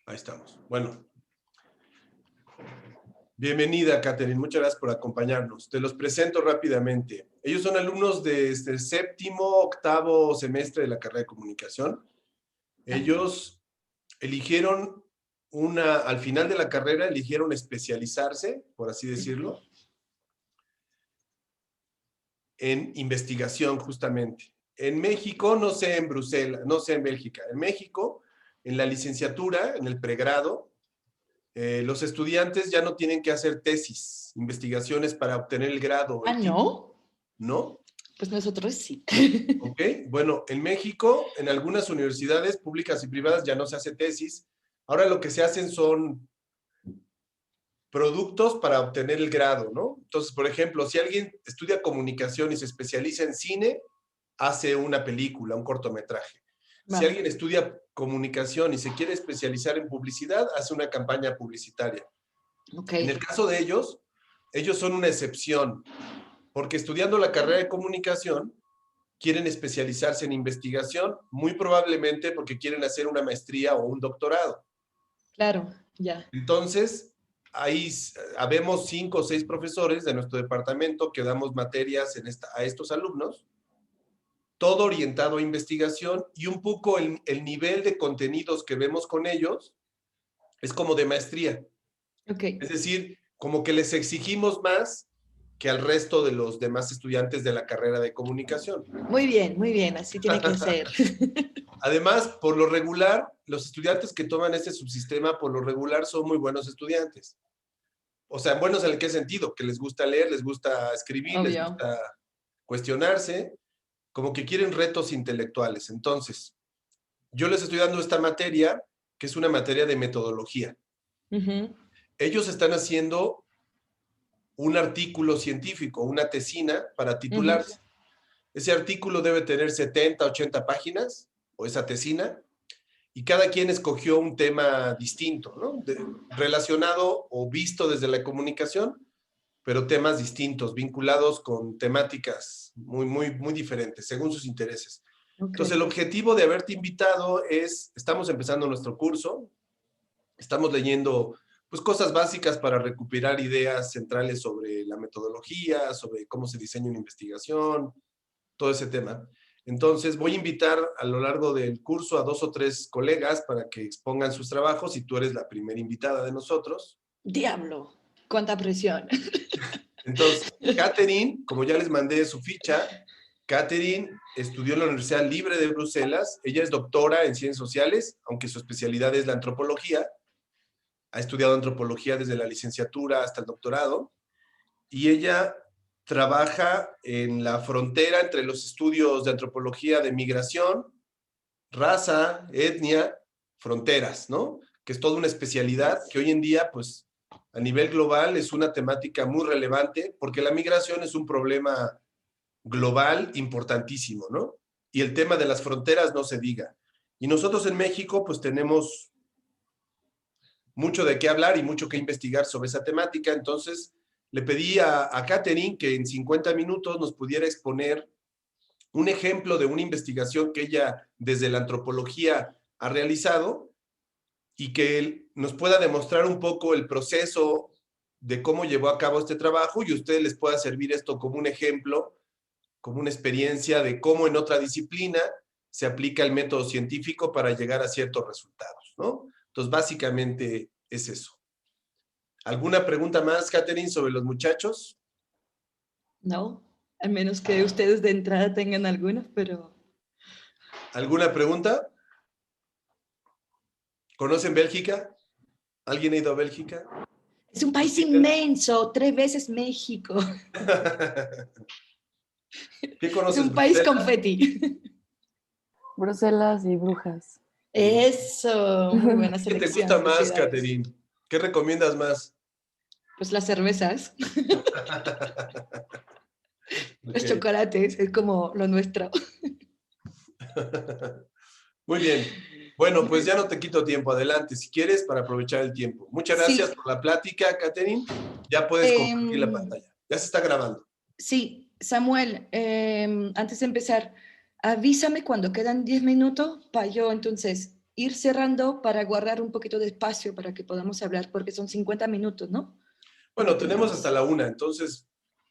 Ahí estamos. Bueno, bienvenida, Catherine. Muchas gracias por acompañarnos. Te los presento rápidamente. Ellos son alumnos de este séptimo, octavo semestre de la carrera de comunicación. Ellos eligieron al final de la carrera, eligieron especializarse, por así decirlo, en investigación, justamente. En México, no sé en Bruselas, no sé en Bélgica. En México, en la licenciatura, en el pregrado, los estudiantes ya no tienen que hacer tesis, investigaciones para obtener el grado o el título. ¿No? ¿No? Pues nosotros sí. Ok, bueno, en México, en algunas universidades públicas y privadas ya no se hace tesis. Ahora lo que se hacen son productos para obtener el grado, ¿no? Entonces, por ejemplo, si alguien estudia comunicación y se especializa en cine, hace una película, un cortometraje. Si alguien estudia comunicación y se quiere especializar en publicidad, hace una campaña publicitaria. En el caso de ellos son una excepción, porque estudiando la carrera de comunicación, quieren especializarse en investigación, muy probablemente porque quieren hacer una maestría o un doctorado. Claro, ya. Entonces, ahí habemos 5 o 6 profesores de nuestro departamento que damos materias a estos alumnos, todo orientado a investigación, y un poco el nivel de contenidos que vemos con ellos es como de maestría. Okay. Es decir, como que les exigimos más que al resto de los demás estudiantes de la carrera de comunicación. Muy bien, así tiene que ser. Además, por lo regular, los estudiantes que toman este subsistema, por lo regular, son muy buenos estudiantes. O sea, buenos en el qué sentido, que les gusta leer, les gusta escribir, les Obvio. gusta cuestionarse, como que quieren retos intelectuales. Entonces, yo les estoy dando esta materia, que es una materia de metodología. Ellos están haciendo un artículo científico, una tesina para titularse. Ese artículo debe tener 70, 80 páginas, o esa tesina, y cada quien escogió un tema distinto, ¿no? Relacionado o visto desde la comunicación, pero temas distintos, vinculados con temáticas muy diferentes, según sus intereses. Entonces, el objetivo de haberte invitado estamos empezando nuestro curso, estamos leyendo pues cosas básicas para recuperar ideas centrales sobre la metodología, sobre cómo se diseña una investigación, todo ese tema. Entonces voy a invitar a lo largo del curso a 2 o 3 colegas para que expongan sus trabajos, y tú eres la primera invitada de nosotros. Diablo, cuánta presión. Entonces, Catherine, como ya les mandé su ficha, Catherine estudió en la Universidad Libre de Bruselas. Ella es doctora en ciencias sociales, aunque su especialidad es la antropología. Ha estudiado antropología desde la licenciatura hasta el doctorado, y ella trabaja en la frontera entre los estudios de antropología de migración, raza, etnia, fronteras, ¿no? Que es toda una especialidad que hoy en día, pues, a nivel global es una temática muy relevante, porque la migración es un problema global importantísimo, ¿no? Y el tema de las fronteras no se diga. Y nosotros en México, pues, tenemos mucho de qué hablar y mucho que investigar sobre esa temática. Entonces, le pedí a Catherine que en 50 minutos nos pudiera exponer un ejemplo de una investigación que ella desde la antropología ha realizado, y que él nos pueda demostrar un poco el proceso de cómo llevó a cabo este trabajo, y a ustedes les pueda servir esto como un ejemplo, como una experiencia de cómo en otra disciplina se aplica el método científico para llegar a ciertos resultados, ¿no? Entonces, básicamente es eso. ¿Alguna pregunta más, Catherine, sobre los muchachos? No, al menos que ustedes de entrada tengan algunas, pero... ¿Alguna pregunta? ¿Conocen Bélgica? ¿Alguien ha ido a Bélgica? Es un país inmenso, 3 veces México. ¿Qué Es conoces, un país Bruselas? confeti. Bruselas y Brujas. Eso, muy buena ¿Qué te gusta selección de más, ciudades. Catherine? ¿Qué recomiendas más? Pues las cervezas, los Ok. chocolates, es como lo nuestro. Muy bien. Bueno, pues ya no te quito tiempo. Adelante, si quieres, para aprovechar el tiempo. Muchas gracias Sí, por la plática, Catherine. Ya puedes compartir la pantalla. Ya se está grabando. sí, Samuel, antes de empezar, avísame cuando quedan 10 minutos para yo entonces ir cerrando para guardar un poquito de espacio para que podamos hablar, porque son 50 minutos, ¿no? Bueno, tenemos hasta la 1, entonces,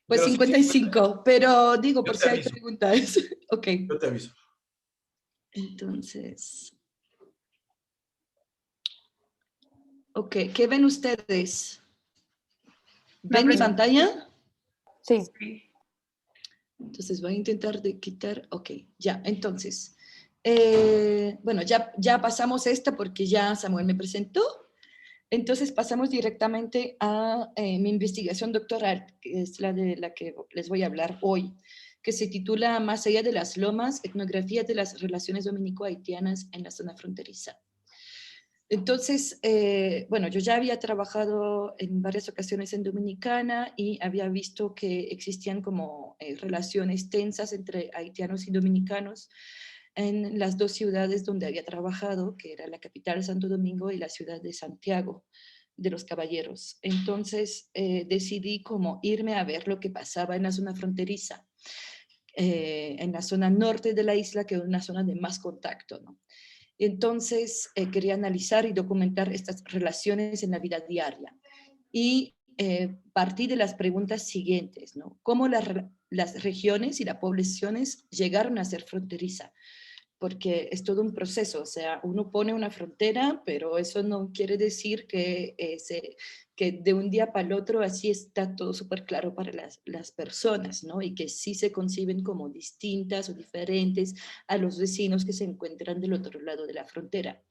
Pues pero sí, 55, pero digo yo por te si hay aviso, preguntas. Ok, yo te aviso. entonces, ok, ¿qué ven ustedes? ¿Ven mi pantalla? Sí. Entonces voy a intentar de quitar, ok, ya, entonces, bueno, ya pasamos esta porque ya Samuel me presentó, entonces pasamos directamente a mi investigación doctoral, que es la de la que les voy a hablar hoy, que se titula Más allá de las lomas, etnografía de las relaciones dominico-haitianas en la zona fronteriza. Entonces, bueno, yo ya había trabajado en varias ocasiones en Dominicana y había visto que existían como relaciones tensas entre haitianos y dominicanos en las dos ciudades donde había trabajado, que era la capital Santo Domingo y la ciudad de Santiago de los Caballeros. Entonces, decidí como irme a ver lo que pasaba en la zona fronteriza, en la zona norte de la isla, que es una zona de más contacto, ¿no? Entonces, quería analizar y documentar estas relaciones en la vida diaria. Y partí de las preguntas siguientes, ¿no? ¿Cómo las regiones y las poblaciones llegaron a ser fronteriza? Porque es todo un proceso, o sea, uno pone una frontera, pero eso no quiere decir que de un día para el otro así está todo súper claro para las personas, ¿no? Y que sí se conciben como distintas o diferentes a los vecinos que se encuentran del otro lado de la frontera.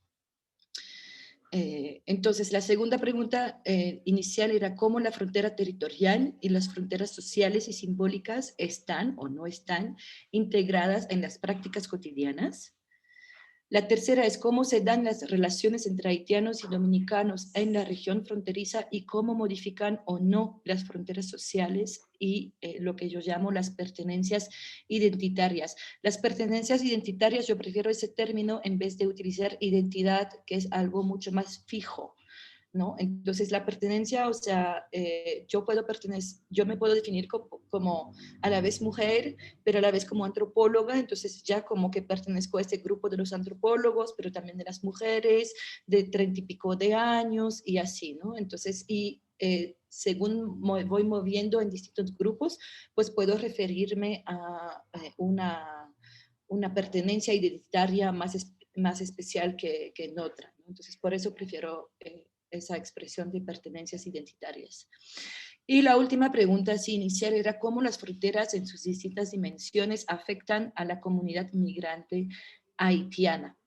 Entonces, la segunda pregunta inicial era cómo la frontera territorial y las fronteras sociales y simbólicas están o no están integradas en las prácticas cotidianas. La tercera es cómo se dan las relaciones entre haitianos y dominicanos en la región fronteriza y cómo modifican o no las fronteras sociales y lo que yo llamo las pertenencias identitarias. Las pertenencias identitarias, yo prefiero ese término en vez de utilizar identidad, que es algo mucho más fijo, ¿no? Entonces la pertenencia, o sea, yo me puedo definir como a la vez mujer, pero a la vez como antropóloga, entonces ya como que pertenezco a este grupo de los antropólogos, pero también de las mujeres de 30 y pico de años y así, ¿no? Entonces, según voy moviendo en distintos grupos, pues puedo referirme a una pertenencia identitaria más especial que en otra, ¿no? Entonces, por eso prefiero esa expresión de pertenencias identitarias. Y la última pregunta así inicial era cómo las fronteras en sus distintas dimensiones afectan a la comunidad migrante haitiana,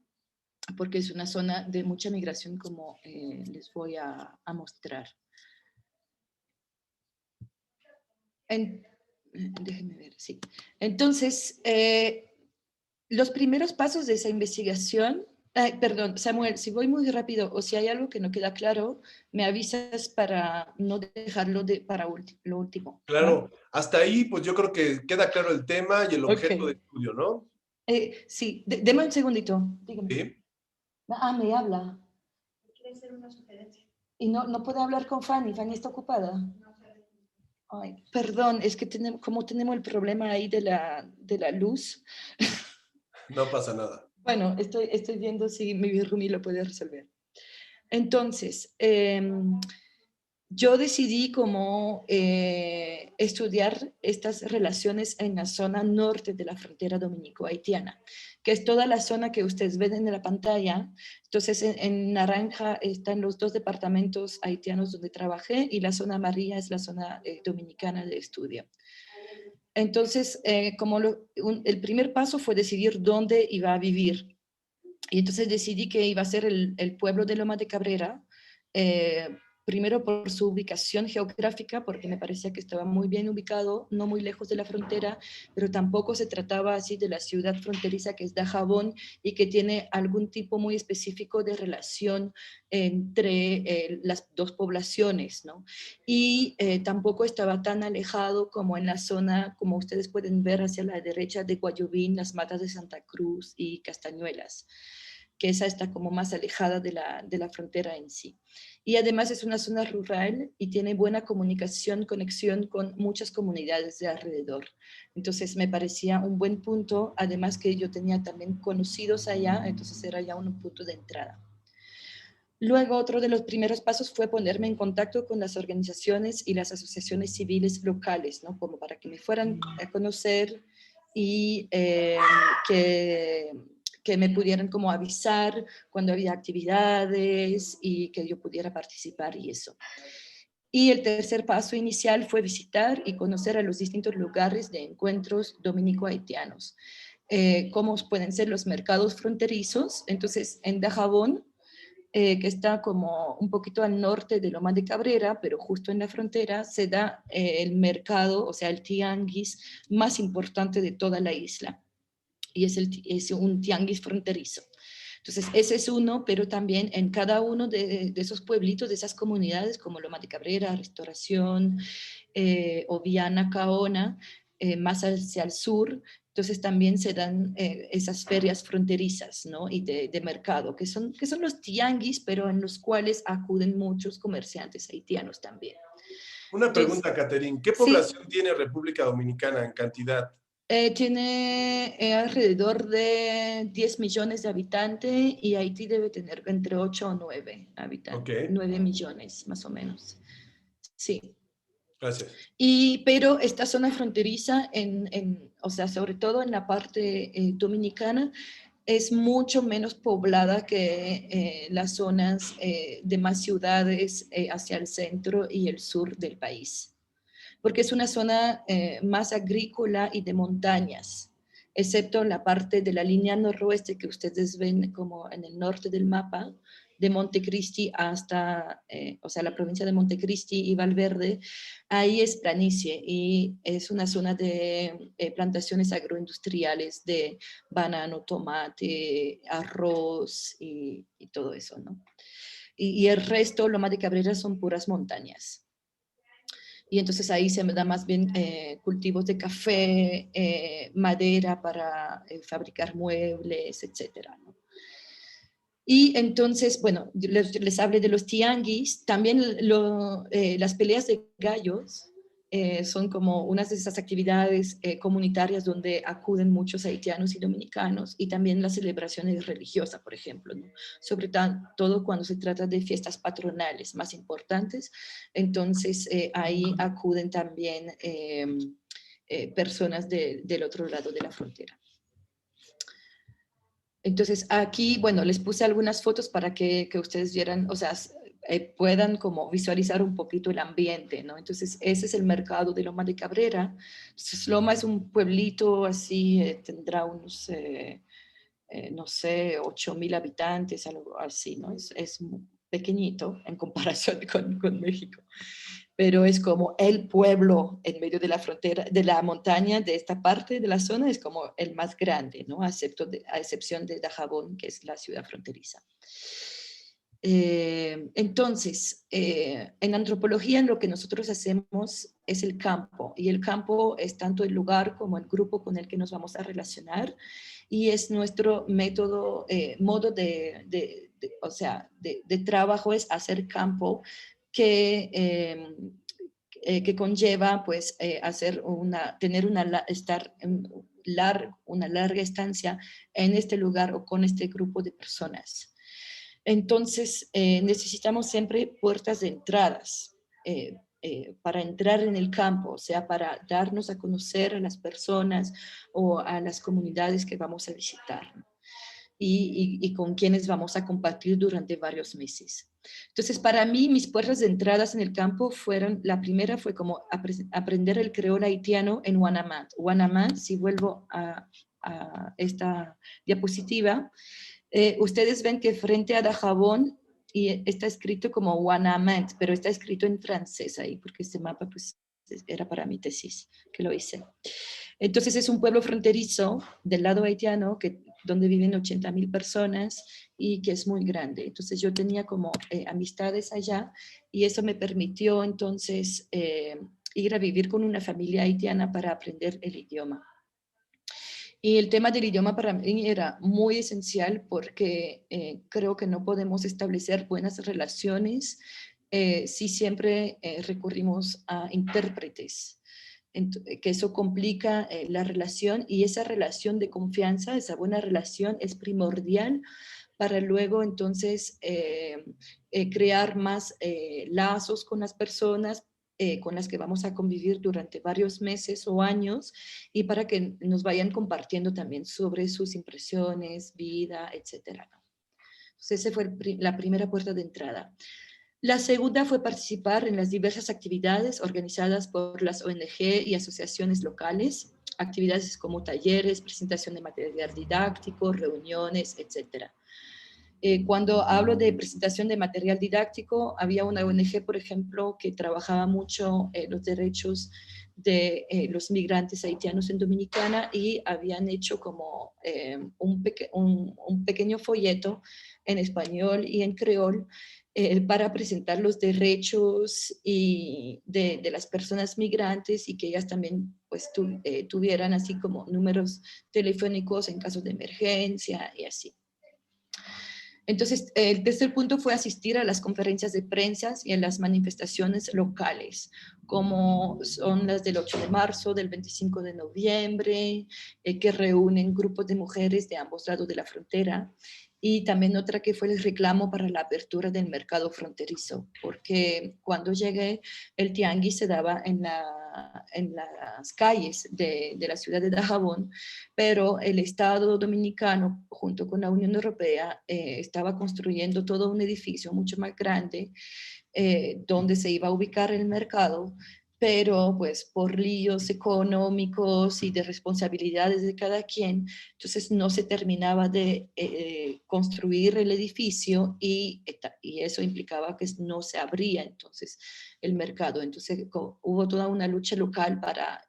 porque es una zona de mucha migración como les voy a mostrar. Déjenme ver, sí. Entonces, los primeros pasos de esa investigación, perdón, Samuel, si voy muy rápido o si hay algo que no queda claro, me avisas para no dejarlo para lo último. Claro, hasta ahí pues yo creo que queda claro el tema y el objeto de Ok. estudio, ¿no? Sí, deme un segundito. Dígame. Sí. Me habla. ¿Quiere hacer una sugerencia? Y no puede hablar con Fanny. Fanny está ocupada. Ay, perdón, es que como tenemos el problema ahí de la luz. No pasa nada. Bueno, estoy viendo si mi roomie lo puede resolver. Entonces, yo decidí como estudiar estas relaciones en la zona norte de la frontera dominico-haitiana, que es toda la zona que ustedes ven en la pantalla. Entonces, en naranja están los dos departamentos haitianos donde trabajé y la zona amarilla es la zona dominicana de estudio. Entonces, el primer paso fue decidir dónde iba a vivir. Y entonces decidí que iba a ser el pueblo de Loma de Cabrera, primero por su ubicación geográfica, porque me parecía que estaba muy bien ubicado, no muy lejos de la frontera, pero tampoco se trataba así de la ciudad fronteriza que es Dajabón y que tiene algún tipo muy específico de relación entre las dos poblaciones, ¿no? Y tampoco estaba tan alejado como en la zona, como ustedes pueden ver hacia la derecha de Guayubín, las Matas de Santa Cruz y Castañuelas. que esa está como más alejada de la frontera en sí. Y además es una zona rural y tiene buena comunicación, conexión con muchas comunidades de alrededor. Entonces me parecía un buen punto, además que yo tenía también conocidos allá, entonces era ya un punto de entrada. Luego, otro de los primeros pasos fue ponerme en contacto con las organizaciones y las asociaciones civiles locales, ¿no? Como para que me fueran a conocer y que me pudieran como avisar cuando había actividades y que yo pudiera participar y eso. Y el tercer paso inicial fue visitar y conocer a los distintos lugares de encuentros dominico-haitianos, cómo pueden ser los mercados fronterizos. Entonces, en Dajabón, que está como un poquito al norte de Loma de Cabrera, pero justo en la frontera, se da el mercado, o sea, el tianguis más importante de toda la isla. Y es un tianguis fronterizo. Entonces, ese es uno, pero también en cada uno de esos pueblitos, de esas comunidades, como Loma de Cabrera, Restauración, o Viana Caona, más hacia el sur, entonces también se dan esas ferias fronterizas, ¿no? Y de mercado, que son los tianguis, pero en los cuales acuden muchos comerciantes haitianos también. Una Entonces, pregunta, Caterín. ¿Qué sí, población tiene República Dominicana en cantidad? tiene alrededor de 10 millones de habitantes y Haití debe tener entre 8 o 9 Ok, habitantes, 9 millones más o menos. Sí. gracias. Pero esta zona fronteriza, o sea, sobre todo en la parte dominicana, es mucho menos poblada que las zonas de más ciudades hacia el centro y el sur del país, porque es una zona más agrícola y de montañas, excepto la parte de la línea noroeste que ustedes ven como en el norte del mapa, de Montecristi hasta, o sea, la provincia de Montecristi y Valverde, ahí es planicie y es una zona de plantaciones agroindustriales de banano, tomate, arroz y todo eso, ¿no? Y el resto, Loma de Cabrera, son puras montañas. Y entonces ahí se me da más bien cultivos de café, madera para fabricar muebles, etcétera, ¿no? Y entonces, bueno, les hablé de los tianguis, también las peleas de gallos son como unas de esas actividades comunitarias donde acuden muchos haitianos y dominicanos, y también las celebraciones religiosas, por ejemplo, ¿no? Sobre todo cuando se trata de fiestas patronales más importantes, entonces ahí acuden también personas del otro lado de la frontera. Entonces aquí, bueno, les puse algunas fotos para que ustedes vieran, o sea, puedan como visualizar un poquito el ambiente, ¿no? Entonces ese es el mercado de Loma de Cabrera. Entonces, Loma es un pueblito así, tendrá unos, no sé, 8,000 habitantes, algo así, ¿no? Es pequeñito en comparación con México, pero es como el pueblo en medio de la frontera, de la montaña, de esta parte de la zona, es como el más grande, ¿no? A excepción de Dajabón, que es la ciudad fronteriza. Entonces, en antropología lo que nosotros hacemos es el campo, y el campo es tanto el lugar como el grupo con el que nos vamos a relacionar, y es nuestro método, modo o sea, de trabajo es hacer campo que, que conlleva pues tener una larga estancia en este lugar o con este grupo de personas. Entonces, necesitamos siempre puertas de entradas para entrar en el campo, o sea, para darnos a conocer a las personas o a las comunidades que vamos a visitar, ¿no? Y con quienes vamos a compartir durante varios meses. Entonces, para mí, mis puertas de entradas en el campo fueron, la primera fue como aprender el creol haitiano en Wanamant. Wanamant, si vuelvo a esta diapositiva, ustedes ven que frente a Dajabón y está escrito como Wanamant, pero está escrito en francés ahí, porque este mapa pues era para mi tesis, que lo hice. Entonces es un pueblo fronterizo del lado haitiano donde viven 80,000 personas y que es muy grande. Entonces yo tenía como amistades allá y eso me permitió entonces ir a vivir con una familia haitiana para aprender el idioma. Y el tema del idioma para mí era muy esencial porque creo que no podemos establecer buenas relaciones si siempre recurrimos a intérpretes. Que eso complica la relación y esa relación de confianza, esa buena relación es primordial para luego entonces crear más lazos con las personas con las que vamos a convivir durante varios meses o años y para que nos vayan compartiendo también sobre sus impresiones, vida, etcétera, ¿no? Entonces, esa fue la primera puerta de entrada. La segunda fue participar en las diversas actividades organizadas por las ONG y asociaciones locales, actividades como talleres, presentación de material didáctico, reuniones, etcétera. Cuando hablo de presentación de material didáctico, había una ONG, por ejemplo, que trabajaba mucho los derechos de los migrantes haitianos en Dominicana y habían hecho como un pequeño folleto en español y en creol para presentar los derechos de las personas migrantes y que ellas también pues, tuvieran así como números telefónicos en caso de emergencia y así. Entonces, el tercer punto fue asistir a las conferencias de prensa y a las manifestaciones locales, como son las del 8 de marzo, del 25 de noviembre, que reúnen grupos de mujeres de ambos lados de la frontera. Y también otra que fue el reclamo para la apertura del mercado fronterizo, porque cuando llegué, el tianguis se daba en las calles de la ciudad de Dajabón, pero el Estado dominicano, junto con la Unión Europea, estaba construyendo todo un edificio mucho más grande donde se iba a ubicar el mercado, pero pues por líos económicos y de responsabilidades de cada quien, entonces no se terminaba de construir el edificio y eso implicaba que no se abría entonces el mercado. Entonces hubo toda una lucha local para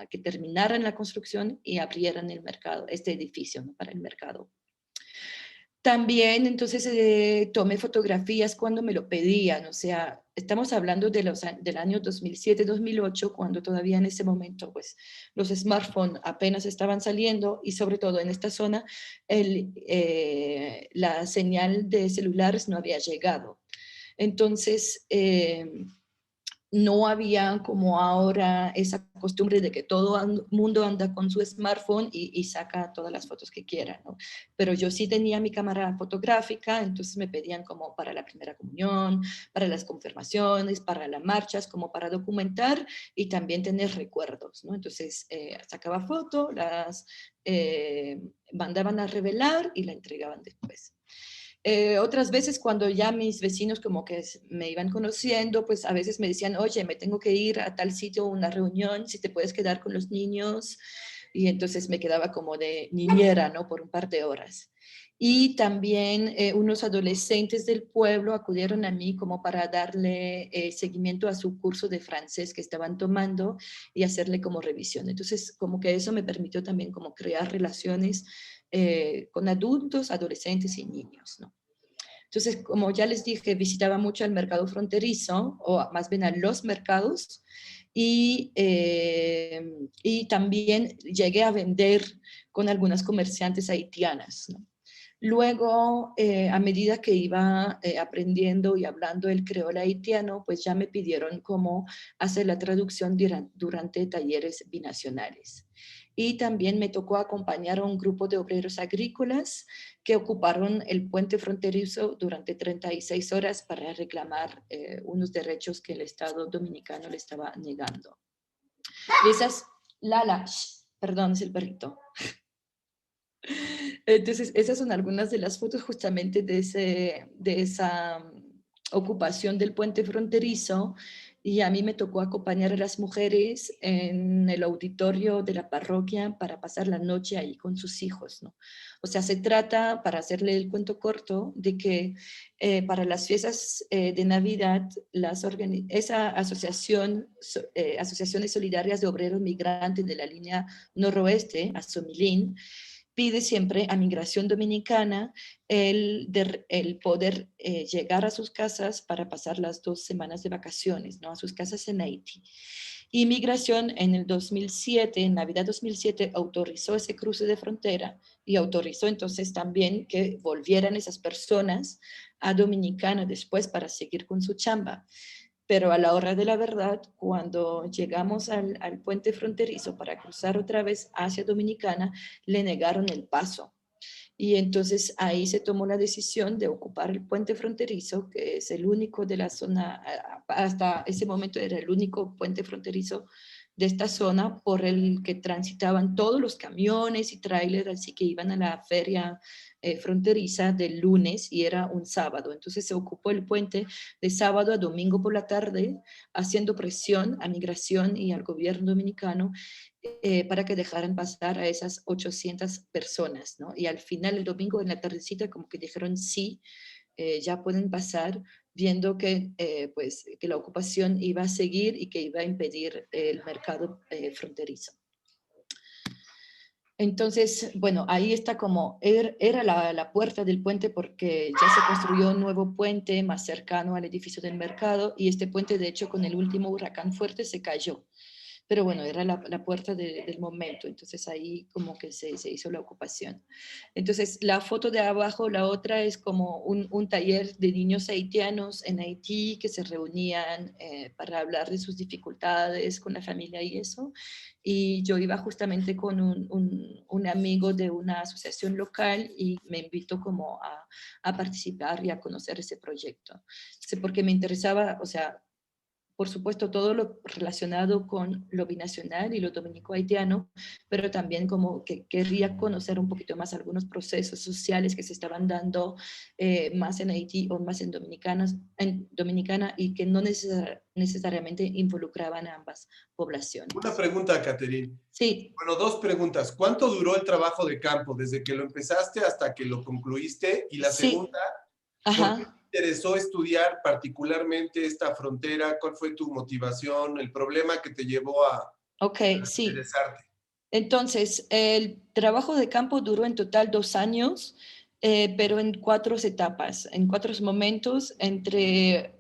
que terminaran la construcción y abrieran el mercado, este edificio, ¿no? Para el mercado. También entonces tomé fotografías cuando me lo pedían, o sea, estamos hablando del año 2007-2008, cuando todavía en ese momento pues los smartphones apenas estaban saliendo y sobre todo en esta zona la señal de celulares no había llegado. Entonces, no había como ahora esa costumbre de que todo el mundo anda con su smartphone y saca todas las fotos que quiera, ¿no? Pero yo sí tenía mi cámara fotográfica, entonces me pedían como para la primera comunión, para las confirmaciones, para las marchas, como para documentar y también tener recuerdos, ¿no? Entonces sacaba foto, las mandaban a revelar y la entregaban después. Otras veces cuando ya mis vecinos como que me iban conociendo, pues a veces me decían, oye, me tengo que ir a tal sitio, una reunión, si te puedes quedar con los niños. Y entonces me quedaba como de niñera, ¿no? Por un par de horas. Y también unos adolescentes del pueblo acudieron a mí como para darle seguimiento a su curso de francés que estaban tomando y hacerle como revisión. Entonces, como que eso me permitió también como crear relaciones con adultos, adolescentes y niños, ¿no? Entonces, como ya les dije, visitaba mucho el mercado fronterizo, o más bien a los mercados, y también llegué a vender con algunas comerciantes haitianas, ¿no? Luego, a medida que iba aprendiendo y hablando el creol haitiano, pues ya me pidieron cómo hacer la traducción durante talleres binacionales. Y también me tocó acompañar a un grupo de obreros agrícolas que ocuparon el puente fronterizo durante 36 horas para reclamar unos derechos que el Estado dominicano le estaba negando. Y esas, Lala, perdón, es el perrito. Entonces, esas son algunas de las fotos justamente de esa ocupación del puente fronterizo y a mí me tocó acompañar a las mujeres en el auditorio de la parroquia para pasar la noche ahí con sus hijos, ¿no? O sea, se trata, para hacerle el cuento corto, de que para las fiestas de Navidad, esa asociación, Asociaciones Solidarias de Obreros Migrantes de la línea noroeste, ASOMILIN, pide siempre a Migración Dominicana el poder llegar a sus casas para pasar las 2 semanas de vacaciones, ¿no? A sus casas en Haití. Inmigración en el 2007, en Navidad 2007, autorizó ese cruce de frontera y autorizó entonces también que volvieran esas personas a Dominicana después para seguir con su chamba. Pero a la hora de la verdad, cuando llegamos al puente fronterizo para cruzar otra vez hacia Dominicana, le negaron el paso. Y entonces ahí se tomó la decisión de ocupar el puente fronterizo, que es el único de la zona, hasta ese momento era el único puente fronterizo de esta zona por el que transitaban todos los camiones y tráileres, así que iban a la feria fronteriza del lunes y era un sábado. Entonces se ocupó el puente de sábado a domingo por la tarde, haciendo presión a migración y al gobierno dominicano para que dejaran pasar a esas 800 personas, ¿no? Y al final, el domingo en la tardecita, como que dijeron sí, ya pueden pasar, viendo que, pues, que la ocupación iba a seguir y que iba a impedir el mercado fronterizo. Entonces, bueno, ahí está como, era la puerta del puente porque ya se construyó un nuevo puente más cercano al edificio del mercado y este puente, de hecho, con el último huracán fuerte se cayó. Pero bueno, era la puerta del momento, entonces ahí como que se hizo la ocupación. Entonces la foto de abajo, la otra es como un taller de niños haitianos en Haití que se reunían para hablar de sus dificultades con la familia y eso. Y yo iba justamente con un amigo de una asociación local y me invitó como a participar y a conocer ese proyecto. Entonces, porque me interesaba, o sea, por supuesto, todo lo relacionado con lo binacional y lo dominico-haitiano, pero también como que querría conocer un poquito más algunos procesos sociales que se estaban dando más en Haití o más en Dominicana y que no necesariamente involucraban a ambas Una poblaciones. pregunta, Catherine. Sí, Bueno, dos preguntas. ¿Cuánto duró el trabajo de campo desde que lo empezaste hasta que lo concluiste? Y la sí, segunda, ¿por qué te ajá, interesó estudiar particularmente esta frontera? ¿Cuál fue tu motivación, el problema que te llevó a ok, sí. interesarte? Entonces, el trabajo de campo duró en total 2 años, pero en 4 etapas, en 4 momentos, entre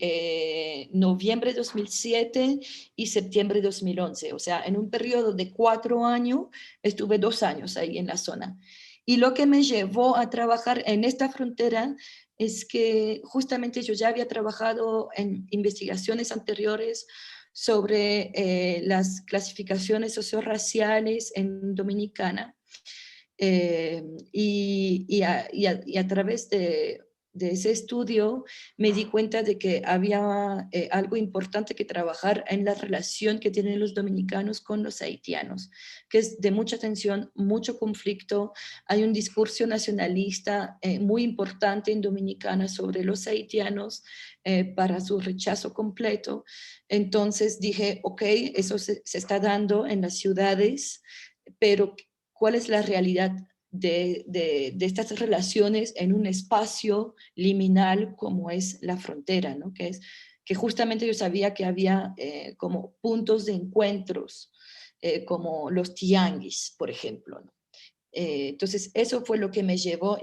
noviembre de 2007 y septiembre de 2011. O sea, en un periodo de 4 años, estuve 2 años ahí en la zona. Y lo que me llevó a trabajar en esta frontera es que justamente yo ya había trabajado en investigaciones anteriores sobre las clasificaciones socioraciales en Dominicana y a través de ese estudio me di cuenta de que había algo importante que trabajar en la relación que tienen los dominicanos con los haitianos, que es de mucha tensión, mucho conflicto. Hay un discurso nacionalista muy importante en Dominicana sobre los haitianos para su rechazo completo. Entonces dije, ok, eso se está dando en las ciudades, pero ¿cuál es la realidad de estas relaciones en un espacio liminal como es la frontera, ¿no? Que justamente yo sabía que había como puntos de encuentros, como los tianguis, por ejemplo, ¿no? Entonces, eso fue lo que me llevó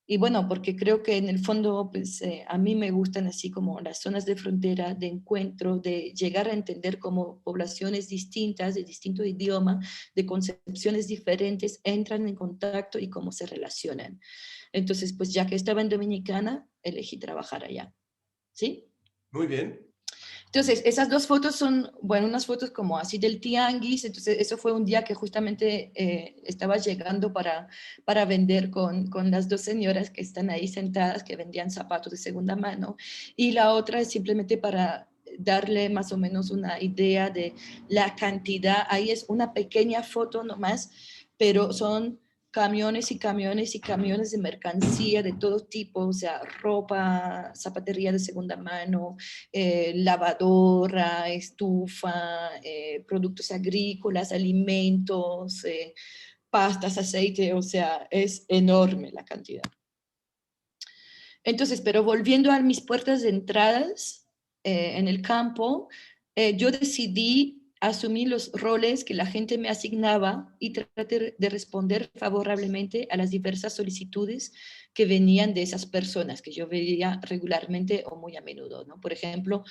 y bueno, porque creo que en el fondo, pues a mí me gustan así como las zonas de frontera, de encuentro, de llegar a entender cómo poblaciones distintas, de distinto idioma, de concepciones diferentes, entran en contacto y cómo se relacionan. Entonces, pues ya que estaba en Dominicana, elegí trabajar allá. ¿Sí? Muy bien. Entonces, esas dos fotos son, bueno, unas fotos como así del tianguis. Entonces, eso fue un día que justamente estaba llegando para vender con las dos señoras que están ahí sentadas, que vendían zapatos de segunda mano. Y la otra es simplemente para darle más o menos una idea de la cantidad. Ahí es una pequeña foto nomás, pero son camiones y camiones y camiones de mercancía de todo tipo, o sea, ropa, zapatería de segunda mano, lavadora, estufa, productos agrícolas, alimentos, pastas, aceite, o sea, es enorme la cantidad. Entonces, pero volviendo a mis puertas de entradas en el campo, yo decidí asumí los roles que la gente me asignaba y traté de responder favorablemente a las diversas solicitudes que venían de esas personas que yo veía regularmente o muy a menudo, ¿no? Por ejemplo,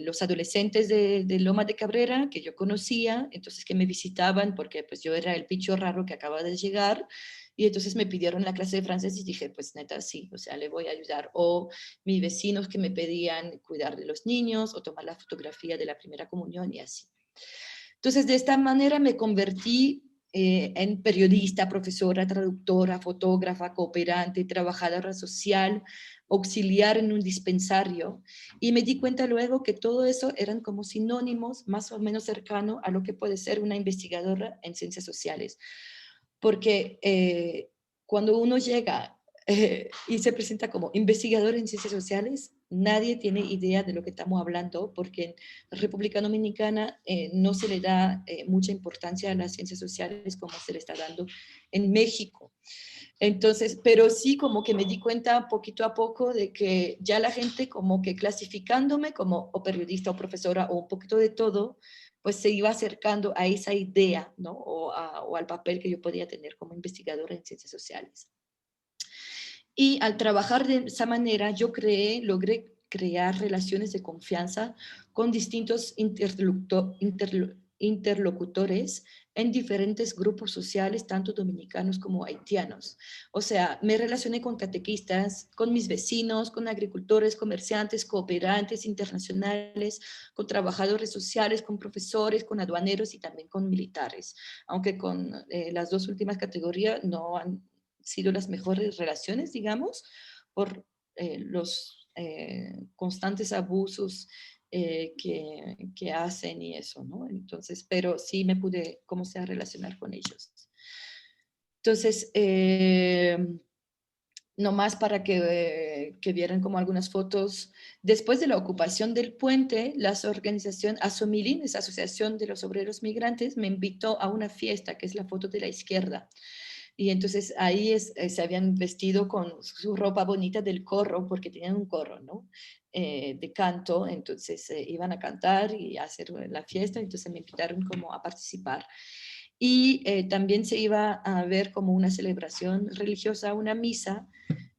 los adolescentes de Loma de Cabrera que yo conocía, entonces que me visitaban porque pues yo era el bicho raro que acaba de llegar, y entonces me pidieron la clase de francés y dije, pues neta, sí, o sea, le voy a ayudar. O mis vecinos que me pedían cuidar de los niños o tomar la fotografía de la primera comunión y así. Entonces, de esta manera me convertí en periodista, profesora, traductora, fotógrafa, cooperante, trabajadora social, auxiliar en un dispensario. Y me di cuenta luego que todo eso eran como sinónimos más o menos cercano a lo que puede ser una investigadora en ciencias sociales. Porque cuando uno llega y se presenta como investigador en ciencias sociales, nadie tiene idea de lo que estamos hablando, porque en República Dominicana no se le da mucha importancia a las ciencias sociales como se le está dando en México. Entonces, pero sí como que me di cuenta poquito a poco de que ya la gente como que clasificándome como o periodista o profesora o un poquito de todo, pues se iba acercando a esa idea, ¿no? O al papel que yo podía tener como investigadora en ciencias sociales. Y al trabajar de esa manera, logré crear relaciones de confianza con distintos interlocutores en diferentes grupos sociales, tanto dominicanos como haitianos. O sea, me relacioné con catequistas, con mis vecinos, con agricultores, comerciantes, cooperantes internacionales, con trabajadores sociales, con profesores, con aduaneros y también con militares. Aunque con las dos últimas categorías no han sido las mejores relaciones, digamos, por los constantes abusos que hacen y eso, ¿no? Entonces, pero sí me pude, como sea, relacionar con ellos. Entonces, nomás para que vieran como algunas fotos. Después de la ocupación del puente, la organización ASOMILIN, esa Asociación de los Obreros Migrantes, me invitó a una fiesta, que es la foto de la izquierda. Y entonces ahí se habían vestido con su ropa bonita del corro, porque tenían un corro, ¿no? De canto, entonces iban a cantar y a hacer la fiesta, entonces me invitaron como a participar. Y también se iba a ver como una celebración religiosa, una misa,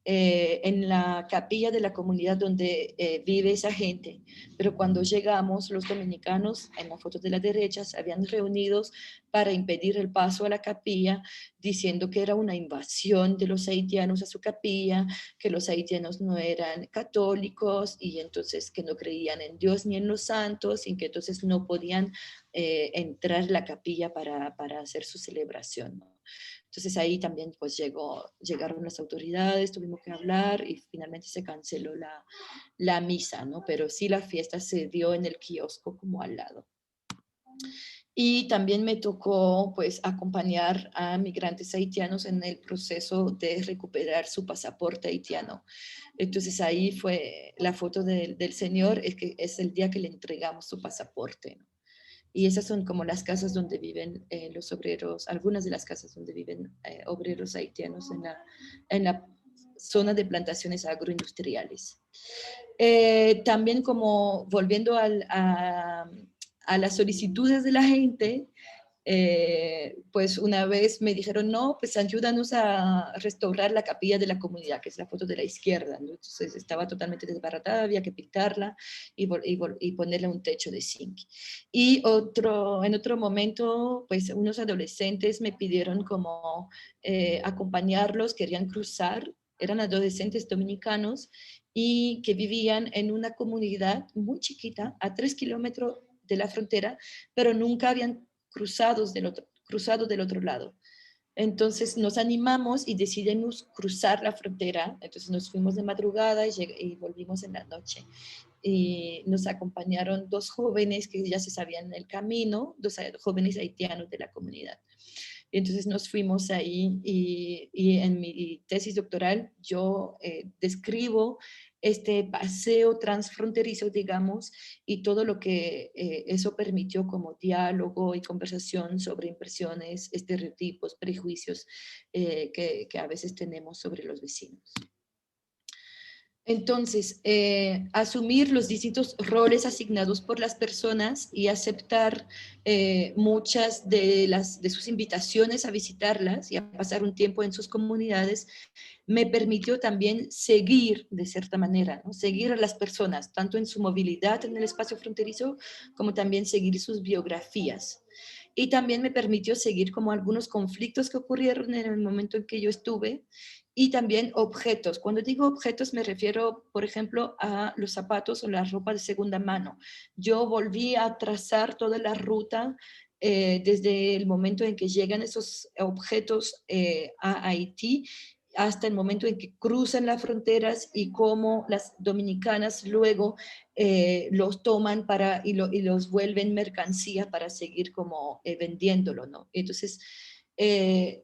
en la capilla de la comunidad donde vive esa gente. Pero cuando llegamos, los dominicanos, en la foto de la derecha, se habían reunidos para impedir el paso a la capilla, diciendo que era una invasión de los haitianos a su capilla, que los haitianos no eran católicos y entonces que no creían en Dios ni en los santos y que entonces no podían entrar a la capilla para hacer su celebración, ¿no? Entonces ahí también pues llegaron las autoridades, tuvimos que hablar y finalmente se canceló la misa, ¿no? Pero sí la fiesta se dio en el kiosco como al lado. Y también me tocó pues acompañar a migrantes haitianos en el proceso de recuperar su pasaporte haitiano. Entonces ahí fue la foto del señor, es que es el día que le entregamos su pasaporte, ¿no? Y esas son como las casas donde viven los obreros, algunas de las casas donde viven obreros haitianos en la zona de plantaciones agroindustriales. También como volviendo a las solicitudes de la gente, pues una vez me dijeron, no, pues ayúdanos a restaurar la capilla de la comunidad, que es la foto de la izquierda, ¿no? Entonces estaba totalmente desbaratada, había que pintarla y ponerle un techo de zinc. Y en otro momento, pues unos adolescentes me pidieron como acompañarlos, querían cruzar, eran adolescentes dominicanos y que vivían en una comunidad muy chiquita, a 3 kilómetros de la frontera, pero nunca habían cruzado del otro lado. Entonces nos animamos y decidimos cruzar la frontera. Entonces nos fuimos de madrugada y volvimos en la noche. Y nos acompañaron dos jóvenes que ya se sabían el camino, dos jóvenes haitianos de la comunidad. Y entonces nos fuimos ahí y en mi tesis doctoral yo describo este paseo transfronterizo, digamos, y todo lo que eso permitió como diálogo y conversación sobre impresiones, estereotipos, prejuicios que a veces tenemos sobre los vecinos. Entonces, asumir los distintos roles asignados por las personas y aceptar muchas de sus invitaciones a visitarlas y a pasar un tiempo en sus comunidades, me permitió también seguir, de cierta manera, ¿no? Seguir a las personas, tanto en su movilidad en el espacio fronterizo, como también seguir sus biografías. Y también me permitió seguir como algunos conflictos que ocurrieron en el momento en que yo estuve, y también objetos. Cuando digo objetos me refiero, por ejemplo, a los zapatos o la ropa de segunda mano. Yo volví a trazar toda la ruta desde el momento en que llegan esos objetos a Haití hasta el momento en que cruzan las fronteras y cómo las dominicanas luego los toman y los vuelven mercancía para seguir como vendiéndolo, ¿no? Entonces, eh,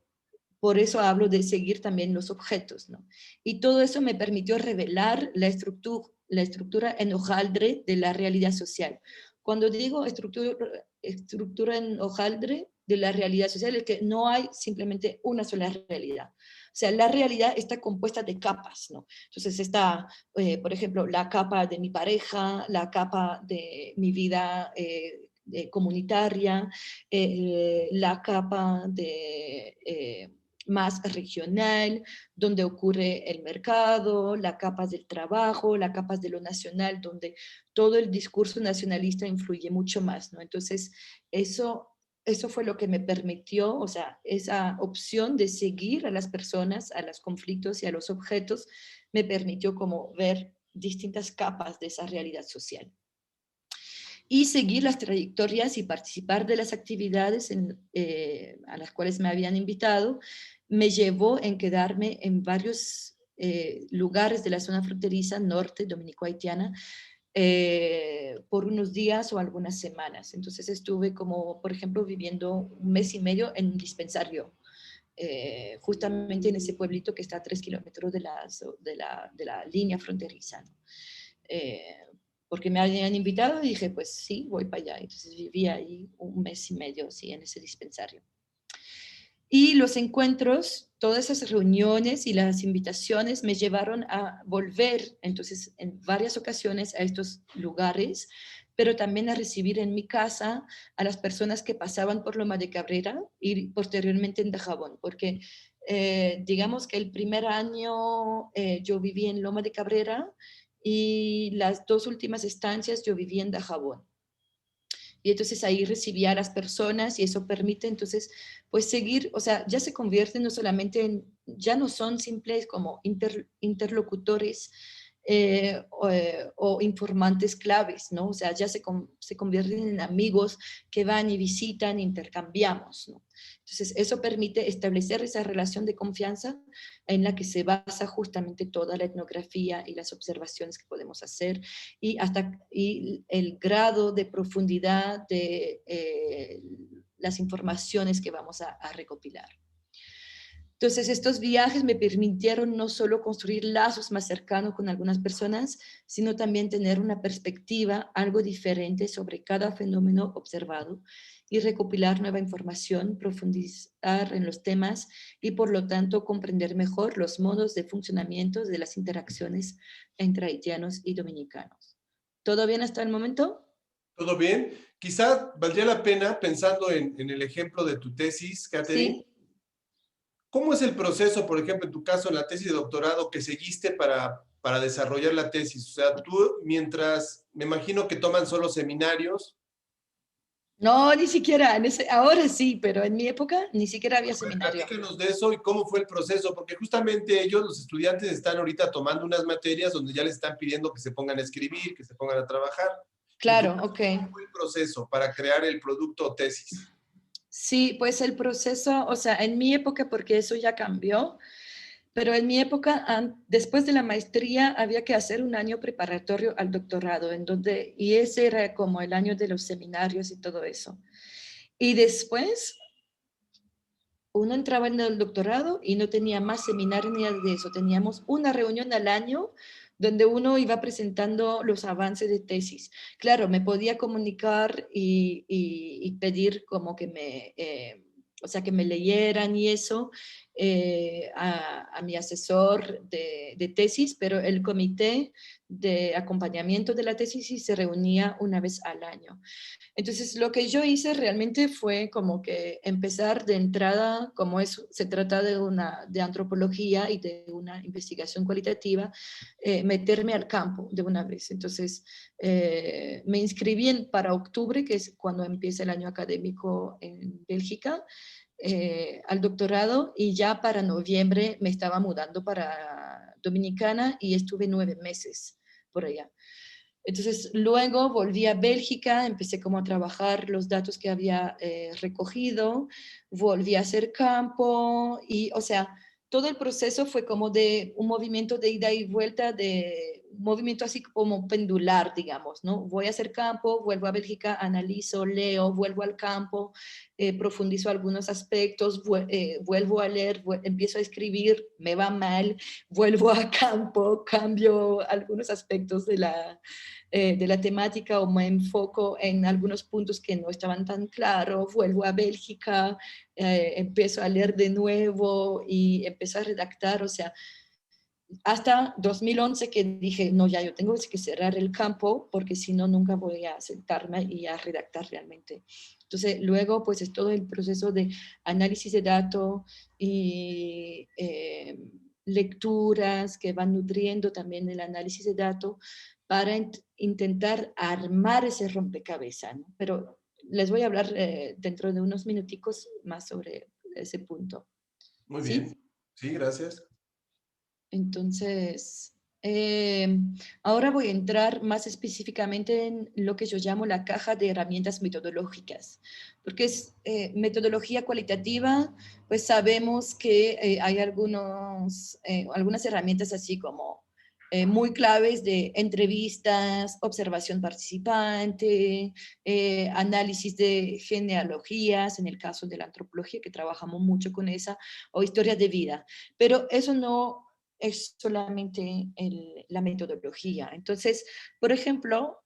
por eso hablo de seguir también los objetos, ¿no? Y todo eso me permitió revelar la estructura en hojaldre de la realidad social. Cuando digo estructura en hojaldre de la realidad social, es que no hay simplemente una sola realidad. O sea, la realidad está compuesta de capas, ¿no? Entonces está, por ejemplo, la capa de mi pareja, la capa de mi vida comunitaria, la capa de más regional, donde ocurre el mercado, las capas del trabajo, las capas de lo nacional, donde todo el discurso nacionalista influye mucho más, ¿no? Entonces, eso fue lo que me permitió, o sea, esa opción de seguir a las personas, a los conflictos y a los objetos, me permitió como ver distintas capas de esa realidad social y seguir las trayectorias y participar de las actividades a las cuales me habían invitado, me llevó en quedarme en varios lugares de la zona fronteriza norte dominico-haitiana por unos días o algunas semanas. Entonces estuve como, por ejemplo, viviendo un mes y medio en un dispensario, justamente en ese pueblito que está a 3 kilómetros de la línea fronteriza, ¿no? eh, porque me habían invitado y dije, pues sí, voy para allá. Entonces viví ahí un mes y medio, sí, en ese dispensario. Y los encuentros, todas esas reuniones y las invitaciones me llevaron a volver, entonces, en varias ocasiones a estos lugares, pero también a recibir en mi casa a las personas que pasaban por Loma de Cabrera y posteriormente en Dajabón, porque digamos que el primer año yo viví en Loma de Cabrera y las 2 últimas estancias yo viví en Dajabón. Y entonces ahí recibía a las personas y eso permite entonces pues seguir, o sea, ya se convierte no solamente ya no son simples como interlocutores o informantes claves, ¿no? O sea, ya se convierten en amigos que van y visitan, intercambiamos, ¿no? Entonces, eso permite establecer esa relación de confianza en la que se basa justamente toda la etnografía y las observaciones que podemos hacer y el grado de profundidad de las informaciones que vamos a recopilar. Entonces, estos viajes me permitieron no solo construir lazos más cercanos con algunas personas, sino también tener una perspectiva algo diferente sobre cada fenómeno observado y recopilar nueva información, profundizar en los temas y, por lo tanto, comprender mejor los modos de funcionamiento de las interacciones entre haitianos y dominicanos. ¿Todo bien hasta el momento? ¿Todo bien? Quizá valdría la pena, pensando en el ejemplo de tu tesis, Catherine, Sí. ¿cómo es el proceso, por ejemplo, en tu caso, en la tesis de doctorado que seguiste para desarrollar la tesis? O sea, tú, mientras, me imagino que toman solo seminarios. No, ni siquiera, ahora sí, pero en mi época ni siquiera había Bueno, seminario. platícanos de eso y cómo fue el proceso, porque justamente ellos, los estudiantes, están ahorita tomando unas materias donde ya les están pidiendo que se pongan a escribir, que se pongan a trabajar. En tu Claro, caso, ok. ¿cómo fue el proceso para crear el producto o tesis? Sí, pues el proceso, o sea, en mi época, porque eso ya cambió, pero en mi época, después de la maestría, había que hacer un año preparatorio al doctorado, y ese era como el año de los seminarios y todo eso. Y después uno entraba en el doctorado y no tenía más seminario ni nada de eso. Teníamos una reunión al año donde uno iba presentando los avances de tesis. Claro, me podía comunicar y pedir como que o sea, que me leyeran y eso, a mi asesor de tesis, pero el comité de acompañamiento de la tesis sí se reunía una vez al año. Entonces, lo que yo hice realmente fue como que empezar de entrada, como se trata de antropología y de una investigación cualitativa, meterme al campo de una vez. Entonces, me inscribí para octubre, que es cuando empieza el año académico en Bélgica, al doctorado, y ya para noviembre me estaba mudando para Dominicana y estuve 9 meses por allá. Entonces, luego volví a Bélgica, empecé como a trabajar los datos que había recogido, volví a hacer campo y, o sea, todo el proceso fue como de un movimiento de ida y vuelta, de un movimiento así como pendular, digamos, ¿no? Voy a hacer campo, vuelvo a Bélgica, analizo, leo, vuelvo al campo, profundizo algunos aspectos, vuelvo a leer, empiezo a escribir, me va mal, vuelvo a campo, cambio algunos aspectos de la temática o me enfoco en algunos puntos que no estaban tan claros, vuelvo a Bélgica, empiezo a leer de nuevo y empiezo a redactar, o sea, hasta 2011 que dije, no, ya yo tengo que cerrar el campo porque si no, nunca voy a sentarme y a redactar realmente. Entonces, luego, pues es todo el proceso de análisis de datos y lecturas que van nutriendo también el análisis de datos para intentar armar ese rompecabezas, ¿no? Pero les voy a hablar dentro de unos minuticos más sobre ese punto. Muy ¿Sí? bien. Sí, gracias. Entonces, ahora voy a entrar más específicamente en lo que yo llamo la caja de herramientas metodológicas, porque es metodología cualitativa, pues sabemos que hay algunas herramientas así como muy claves de entrevistas, observación participante, análisis de genealogías, en el caso de la antropología, que trabajamos mucho con esa, o historias de vida. Pero eso no es solamente la metodología. Entonces, por ejemplo,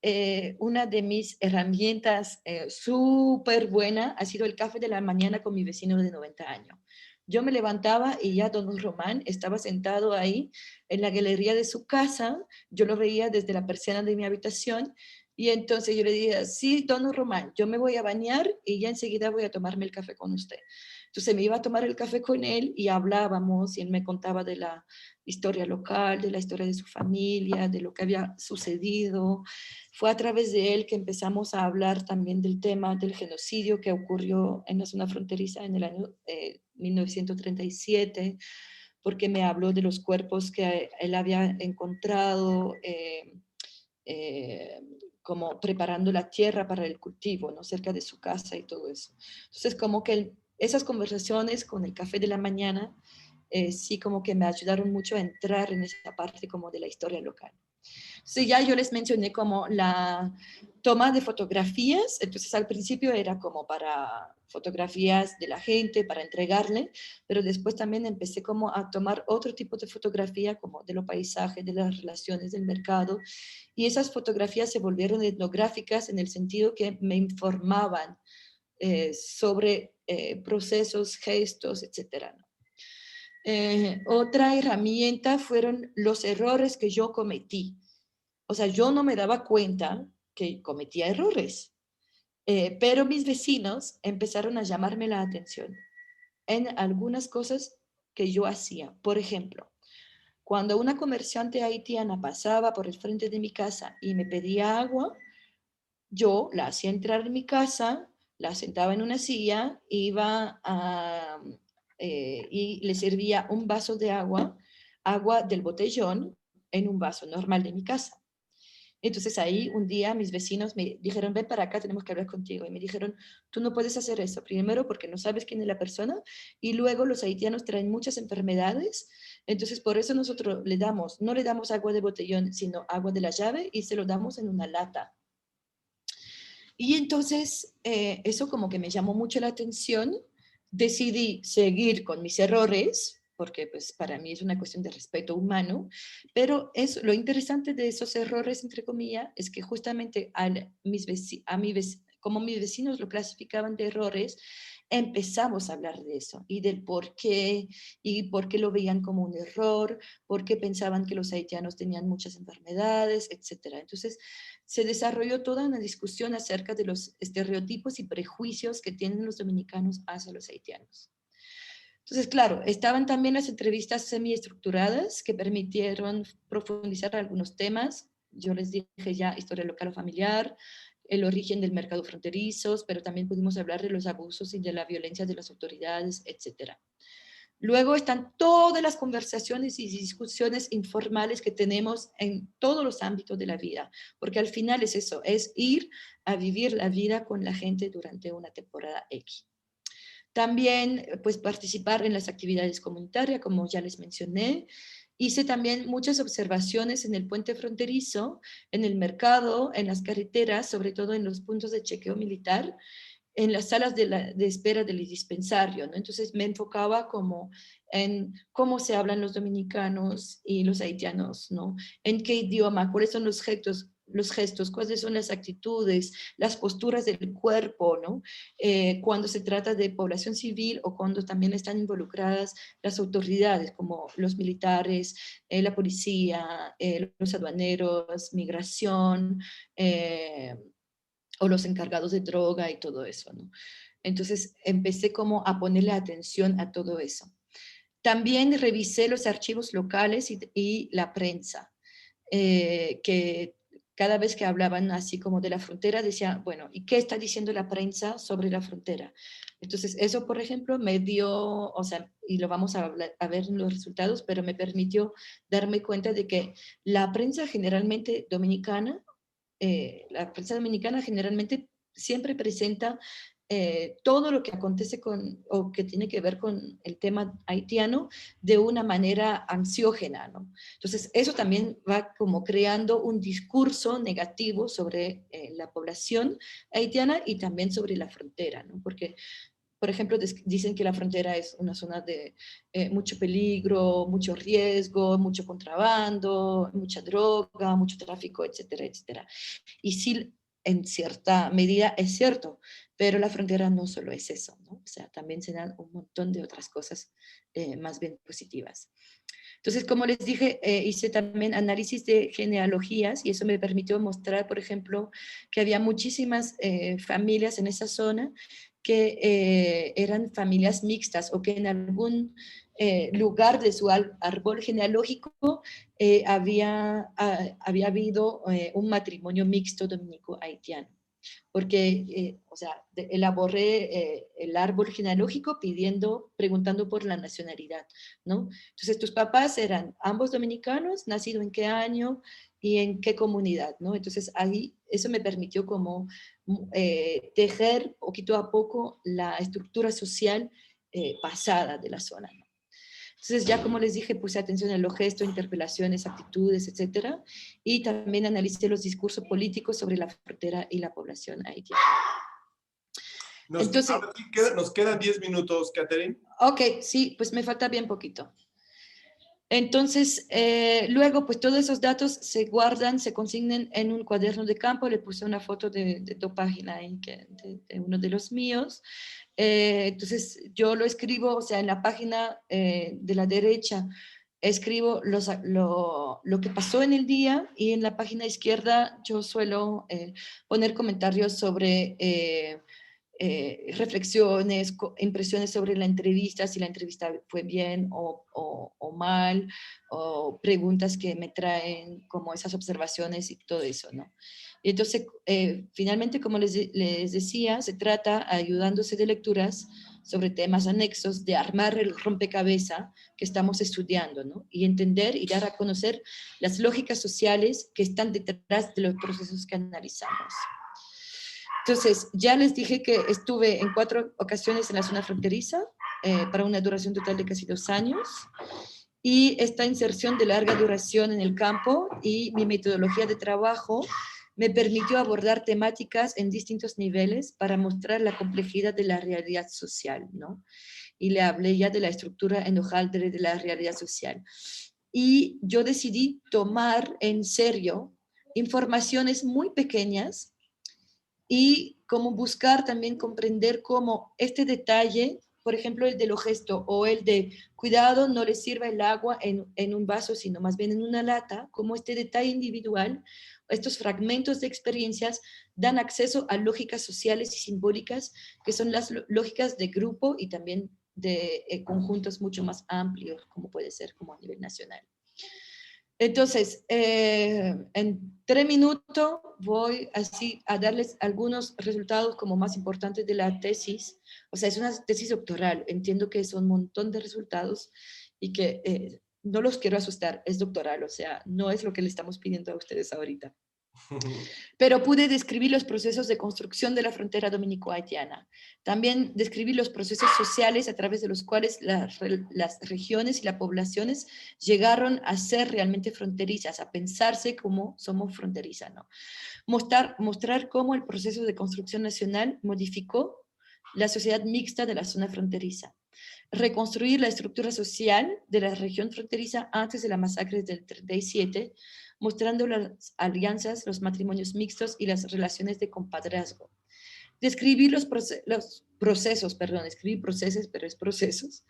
una de mis herramientas súper buena ha sido el café de la mañana con mi vecino de 90 años. Yo me levantaba y ya don Román estaba sentado ahí en la galería de su casa, yo lo veía desde la persiana de mi habitación y entonces yo le dije, sí, don Román, yo me voy a bañar y ya enseguida voy a tomarme el café con usted. Entonces me iba a tomar el café con él y hablábamos y él me contaba de la historia local, de la historia de su familia, de lo que había sucedido. Fue a través de él que empezamos a hablar también del tema del genocidio que ocurrió en la zona fronteriza en el año 1937, porque me habló de los cuerpos que él había encontrado. Eh, como preparando la tierra para el cultivo, ¿no? Cerca de su casa y todo eso. Entonces, como que esas conversaciones con el café de la mañana sí como que me ayudaron mucho a entrar en esa parte como de la historia local. Sí, ya yo les mencioné como la toma de fotografías, entonces al principio era como para fotografías de la gente, para entregarle, pero después también empecé como a tomar otro tipo de fotografía, como de los paisajes, de las relaciones del mercado, y esas fotografías se volvieron etnográficas en el sentido que me informaban sobre procesos, gestos, etcétera, ¿no? Otra herramienta fueron los errores que yo cometí. O sea, yo no me daba cuenta que cometía errores, pero mis vecinos empezaron a llamarme la atención en algunas cosas que yo hacía. Por ejemplo, cuando una comerciante haitiana pasaba por el frente de mi casa y me pedía agua, yo la hacía entrar en mi casa, la sentaba en una silla, y le servía un vaso de agua, agua del botellón, en un vaso normal de mi casa. Entonces ahí un día mis vecinos me dijeron, ven para acá, tenemos que hablar contigo. Y me dijeron, tú no puedes hacer eso, primero porque no sabes quién es la persona y luego los haitianos traen muchas enfermedades. Entonces por eso nosotros no le damos agua de botellón, sino agua de la llave y se lo damos en una lata. Y entonces eso como que me llamó mucho la atención, decidí seguir con mis errores, porque pues para mí es una cuestión de respeto humano, pero lo interesante de esos errores, entre comillas, es que justamente como mis vecinos lo clasificaban de errores, empezamos a hablar de eso y del por qué lo veían como un error, por qué pensaban que los haitianos tenían muchas enfermedades, etcétera. Entonces, se desarrolló toda una discusión acerca de los estereotipos y prejuicios que tienen los dominicanos hacia los haitianos. Entonces, claro, estaban también las entrevistas semiestructuradas que permitieron profundizar algunos temas. Yo les dije ya historia local o familiar, el origen del mercado fronterizos, pero también pudimos hablar de los abusos y de la violencia de las autoridades, etcétera. Luego están todas las conversaciones y discusiones informales que tenemos en todos los ámbitos de la vida, porque al final es eso, es ir a vivir la vida con la gente durante una temporada X. También, pues, participar en las actividades comunitarias, como ya les mencioné. Hice también muchas observaciones en el puente fronterizo, en el mercado, en las carreteras, sobre todo en los puntos de chequeo militar, en las salas de espera del dispensario, ¿no? Entonces me enfocaba como en cómo se hablan los dominicanos y los haitianos, ¿no? En qué idioma, cuáles son los gestos, cuáles son las actitudes, las posturas del cuerpo, ¿no? Cuando se trata de población civil o cuando también están involucradas las autoridades, como los militares, la policía, los aduaneros, migración, o los encargados de droga y todo eso, ¿no? Entonces empecé como a ponerle atención a todo eso. También revisé los archivos locales y la prensa, que cada vez que hablaban así como de la frontera, decía, bueno, ¿y qué está diciendo la prensa sobre la frontera? Entonces, eso, por ejemplo, me dio, o sea, y lo vamos a ver en los resultados, pero me permitió darme cuenta de que la prensa generalmente dominicana, la prensa dominicana generalmente siempre presenta todo lo que acontece o que tiene que ver con el tema haitiano de una manera ansiógena, ¿no? Entonces, eso también va como creando un discurso negativo sobre la población haitiana y también sobre la frontera, ¿no? Porque, por ejemplo, dicen que la frontera es una zona de mucho peligro, mucho riesgo, mucho contrabando, mucha droga, mucho tráfico, etcétera, etcétera. Y sí, en cierta medida es cierto, pero la frontera no solo es eso, ¿no? O sea, también se dan un montón de otras cosas más bien positivas. Entonces, como les dije, hice también análisis de genealogías y eso me permitió mostrar, por ejemplo, que había muchísimas familias en esa zona que eran familias mixtas o que en algún lugar de su árbol genealógico había habido un matrimonio mixto dominico-haitiano. Porque, o sea, elaboré el árbol genealógico preguntando por la nacionalidad, ¿no? Entonces, tus papás eran ambos dominicanos, nacido en qué año y en qué comunidad, ¿no? Entonces, ahí eso me permitió como tejer poquito a poco la estructura social pasada de la zona, ¿no? Entonces, ya como les dije, puse atención en los gestos, interpelaciones, actitudes, etcétera, y también analicé los discursos políticos sobre la frontera y la población haitiana. Entonces, Ahora sí nos quedan 10 minutos, Catherine. ok, sí, pues me falta bien poquito. Entonces, luego, pues todos esos datos se guardan, se consignan en un cuaderno de campo. Le puse una foto de tu página ahí, de uno de los míos. Entonces, yo lo escribo, o sea, en la página de la derecha, escribo lo que pasó en el día y en la página izquierda yo suelo poner comentarios sobre reflexiones, impresiones sobre la entrevista, si la entrevista fue bien o mal, o preguntas que me traen como esas observaciones y todo eso, ¿no? Y entonces, finalmente, como les decía, se trata, ayudándose de lecturas sobre temas anexos, de armar el rompecabezas que estamos estudiando, ¿no? Y entender y dar a conocer las lógicas sociales que están detrás de los procesos que analizamos. Entonces, ya les dije que estuve en 4 ocasiones en la zona fronteriza, para una duración total de casi 2 años, y esta inserción de larga duración en el campo y mi metodología de trabajo me permitió abordar temáticas en distintos niveles para mostrar la complejidad de la realidad social, ¿no? Y le hablé ya de la estructura en hojaldre de la realidad social. Y yo decidí tomar en serio informaciones muy pequeñas y como buscar también comprender cómo este detalle, por ejemplo, el de los gestos o el de cuidado, no le sirva el agua en un vaso, sino más bien en una lata, como este detalle individual, estos fragmentos de experiencias dan acceso a lógicas sociales y simbólicas, que son las lógicas de grupo y también de conjuntos mucho más amplios, como puede ser como a nivel nacional. Entonces, en 3 minutos voy así a darles algunos resultados como más importantes de la tesis. O sea, es una tesis doctoral. Entiendo que son un montón de resultados y que no los quiero asustar. Es doctoral, o sea, no es lo que le estamos pidiendo a ustedes ahorita. Pero pude describir los procesos de construcción de la frontera dominico-haitiana. También describí los procesos sociales a través de los cuales las regiones y las poblaciones llegaron a ser realmente fronterizas, a pensarse como somos fronterizas, ¿no? Mostrar cómo el proceso de construcción nacional modificó la sociedad mixta de la zona fronteriza. Reconstruir la estructura social de la región fronteriza antes de la masacre del 37, mostrando las alianzas, los matrimonios mixtos y las relaciones de compadrazgo. Describir escribir procesos, pero es procesos,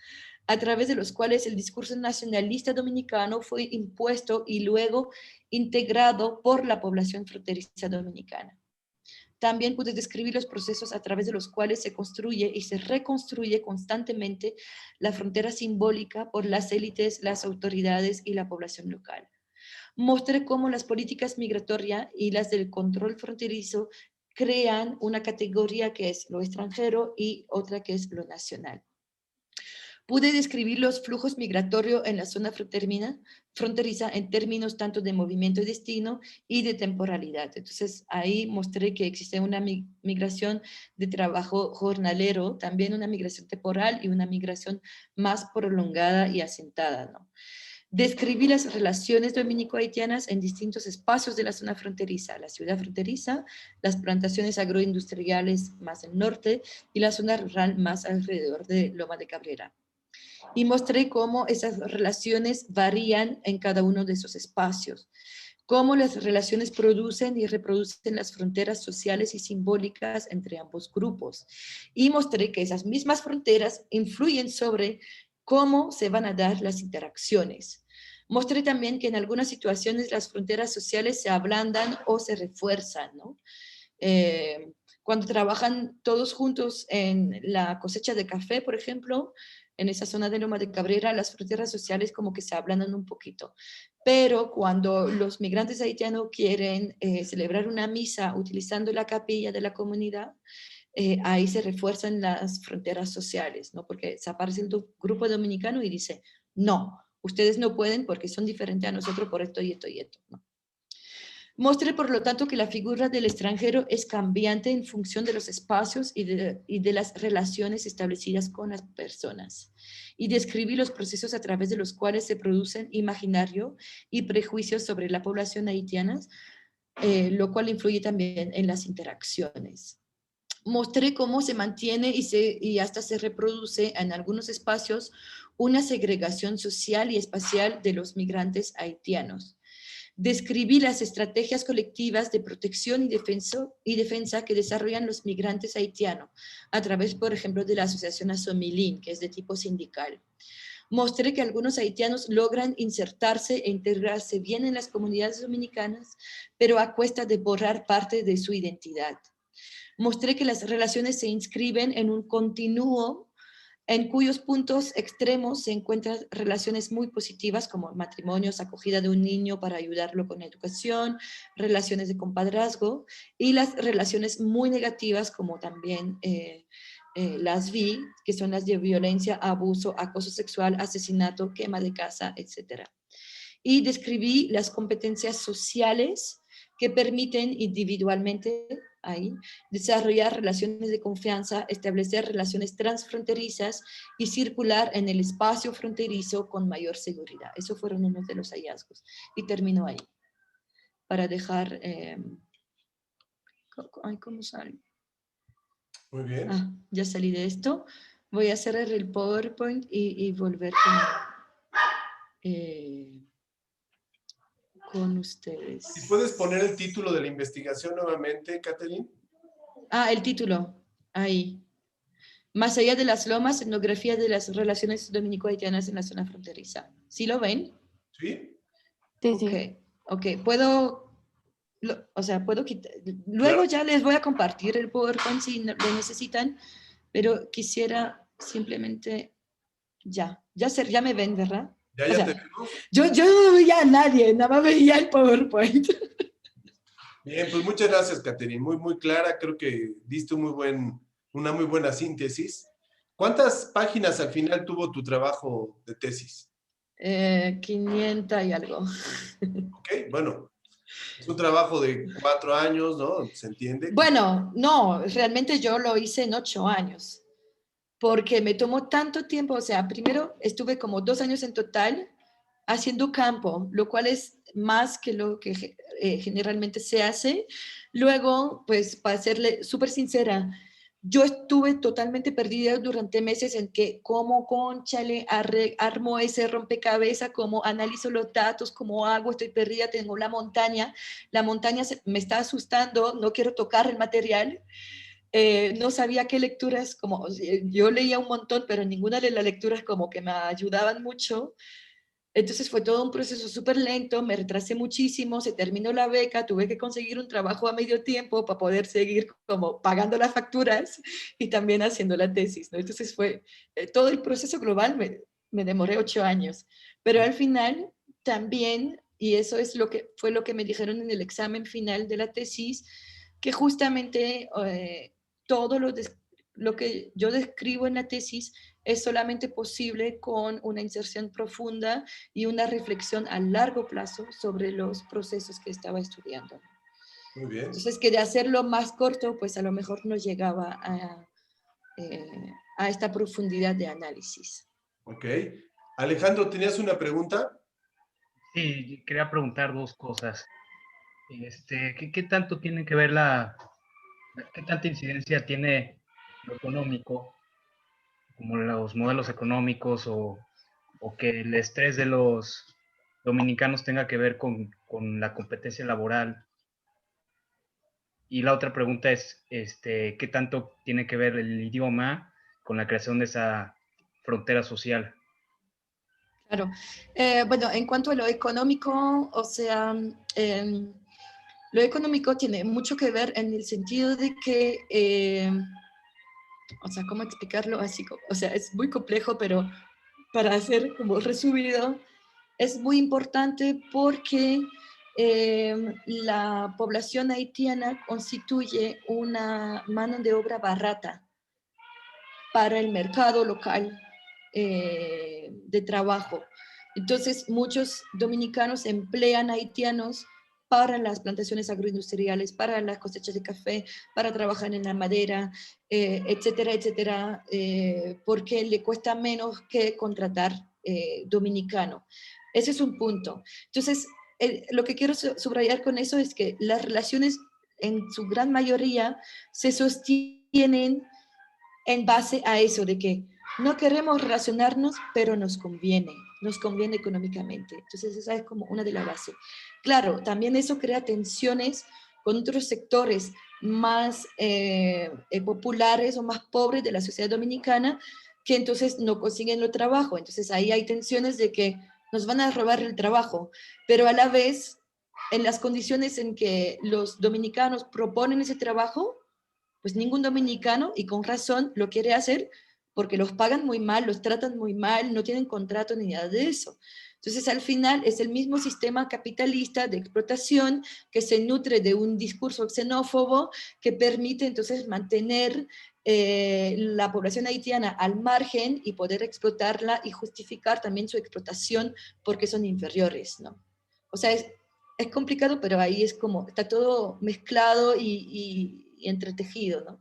a través de los cuales el discurso nacionalista dominicano fue impuesto y luego integrado por la población fronteriza dominicana. También pude describir los procesos a través de los cuales se construye y se reconstruye constantemente la frontera simbólica por las élites, las autoridades y la población local. Mostré cómo las políticas migratorias y las del control fronterizo crean una categoría que es lo extranjero y otra que es lo nacional. Pude describir los flujos migratorios en la zona fronteriza en términos tanto de movimiento y destino y de temporalidad. Entonces, ahí mostré que existe una migración de trabajo jornalero, también una migración temporal y una migración más prolongada y asentada, ¿no? Describí las relaciones dominico-haitianas en distintos espacios de la zona fronteriza, la ciudad fronteriza, las plantaciones agroindustriales más al norte y la zona rural más alrededor de Loma de Cabrera. Y mostré cómo esas relaciones varían en cada uno de esos espacios, cómo las relaciones producen y reproducen las fronteras sociales y simbólicas entre ambos grupos. Y mostré que esas mismas fronteras influyen sobre cómo se van a dar las interacciones. Mostré también que en algunas situaciones las fronteras sociales se ablandan o se refuerzan, ¿no? Cuando trabajan todos juntos en la cosecha de café, por ejemplo, en esa zona de Loma de Cabrera, las fronteras sociales como que se ablandan un poquito. Pero cuando los migrantes haitianos quieren celebrar una misa utilizando la capilla de la comunidad, ahí se refuerzan las fronteras sociales, ¿no? Porque se aparece el grupo dominicano y dice, no, ustedes no pueden porque son diferentes a nosotros por esto y esto y esto, ¿no? Mostré, por lo tanto, que la figura del extranjero es cambiante en función de los espacios y de las relaciones establecidas con las personas. Y describí los procesos a través de los cuales se producen imaginario y prejuicios sobre la población haitiana, lo cual influye también en las interacciones. Mostré cómo se mantiene y hasta se reproduce en algunos espacios una segregación social y espacial de los migrantes haitianos. Describí las estrategias colectivas de protección y defensa que desarrollan los migrantes haitianos a través, por ejemplo, de la asociación Asomilín, que es de tipo sindical. Mostré que algunos haitianos logran insertarse e integrarse bien en las comunidades dominicanas, pero a cuesta de borrar parte de su identidad. Mostré que las relaciones se inscriben en un continuo en cuyos puntos extremos se encuentran relaciones muy positivas como matrimonios, acogida de un niño para ayudarlo con educación, relaciones de compadrazgo, y las relaciones muy negativas como también las vi, que son las de violencia, abuso, acoso sexual, asesinato, quema de casa, etc. Y describí las competencias sociales que permiten individualmente ahí desarrollar relaciones de confianza, establecer relaciones transfronterizas y circular en el espacio fronterizo con mayor seguridad. Esos fueron unos de los hallazgos. Y termino ahí para dejar... ¿cómo sale? Muy bien. Ah, ya salí de esto. Voy a cerrar el PowerPoint y volver con ustedes. ¿Y puedes poner el título de la investigación nuevamente, Catherine? El título, ahí. Más allá de las lomas, etnografía de las relaciones dominico-haitianas en la zona fronteriza. ¿Sí lo ven? ¿Sí? Sí, Ok, sí. ok. Puedo, o sea, puedo quitar. Luego Claro. ya les voy a compartir el PowerPoint si lo necesitan, pero quisiera simplemente, ya me ven, ¿verdad? ¿Ya, O ya te sea, vemos? yo no veía a nadie, nada más veía el PowerPoint. Bien, pues muchas gracias, Catherine. Muy, muy clara. Creo que diste una muy buena síntesis. ¿Cuántas páginas al final tuvo tu trabajo de tesis? 500 y algo. Ok, bueno, es un trabajo de 4 años, ¿no? Se entiende. Bueno, no, realmente yo lo hice en 8 años, porque me tomó tanto tiempo, o sea, primero estuve como 2 años en total haciendo campo, lo cual es más que lo que generalmente se hace. Luego, pues, para serle súper sincera, yo estuve totalmente perdida durante meses en que cómo cónchale armo ese rompecabezas, cómo analizo los datos, cómo hago, estoy perdida, tengo la montaña me está asustando, no quiero tocar el material. No sabía qué lecturas, como yo leía un montón, pero ninguna de las lecturas como que me ayudaban mucho. Entonces fue todo un proceso súper lento, me retrasé muchísimo, se terminó la beca, tuve que conseguir un trabajo a medio tiempo para poder seguir como pagando las facturas y también haciendo la tesis, ¿no? Entonces fue todo el proceso global, me demoré 8 años, pero al final también, y eso es fue lo que me dijeron en el examen final de la tesis, que justamente todo lo que yo describo en la tesis es solamente posible con una inserción profunda y una reflexión a largo plazo sobre los procesos que estaba estudiando. Muy bien. Entonces, que de hacerlo más corto, pues a lo mejor no llegaba a esta profundidad de análisis. Ok. Alejandro, ¿tenías una pregunta? Sí, quería preguntar dos cosas. ¿Qué tanto tiene que ver qué tanta incidencia tiene lo económico, como los modelos económicos o que el estrés de los dominicanos tenga que ver con la competencia laboral? Y la otra pregunta es, ¿qué tanto tiene que ver el idioma con la creación de esa frontera social? Claro. Bueno, en cuanto a lo económico, o sea, lo económico tiene mucho que ver en el sentido de que, o sea, ¿cómo explicarlo así? O sea, es muy complejo, pero para hacer como resumido, es muy importante porque la población haitiana constituye una mano de obra barata para el mercado local de trabajo. Entonces, muchos dominicanos emplean haitianos para las plantaciones agroindustriales, para las cosechas de café, para trabajar en la madera, etcétera, etcétera, porque le cuesta menos que contratar dominicano. Ese es un punto. Entonces, lo que quiero subrayar con eso es que las relaciones en su gran mayoría se sostienen en base a eso de que no queremos relacionarnos, pero nos conviene económicamente. Entonces esa es como una de las bases. Claro, también eso crea tensiones con otros sectores más populares o más pobres de la sociedad dominicana que entonces no consiguen el trabajo. Entonces ahí hay tensiones de que nos van a robar el trabajo, pero a la vez en las condiciones en que los dominicanos proponen ese trabajo, pues ningún dominicano, y con razón, lo quiere hacer porque los pagan muy mal, los tratan muy mal, no tienen contrato ni nada de eso. Entonces, al final, es el mismo sistema capitalista de explotación que se nutre de un discurso xenófobo que permite entonces mantener la población haitiana al margen y poder explotarla y justificar también su explotación porque son inferiores, ¿no? O sea, es complicado, pero ahí es como, está todo mezclado y entretejido, ¿no?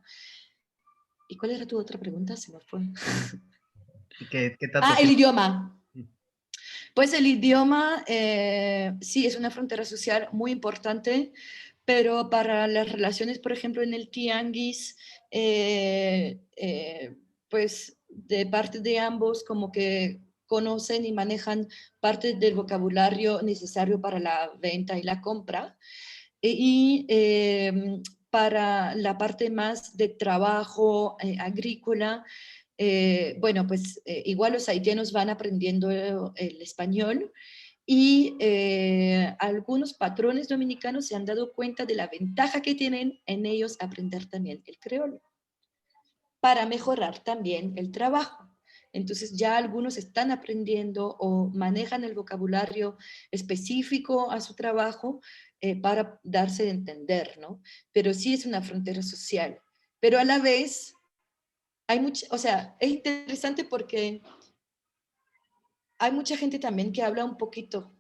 ¿Y cuál era tu otra pregunta? Se me fue. ¿Y qué tanto El tiene? idioma. Pues el idioma sí es una frontera social muy importante, pero para las relaciones, por ejemplo, en el tianguis, pues de parte de ambos como que conocen y manejan parte del vocabulario necesario para la venta y la compra. Y para la parte más de trabajo agrícola, bueno, pues igual los haitianos van aprendiendo el español y algunos patrones dominicanos se han dado cuenta de la ventaja que tienen en ellos aprender también el creol para mejorar también el trabajo. Entonces ya algunos están aprendiendo o manejan el vocabulario específico a su trabajo para darse de entender, ¿no? Pero sí es una frontera social. Pero a la vez hay mucha, o sea, es interesante porque hay mucha gente también que habla un poquito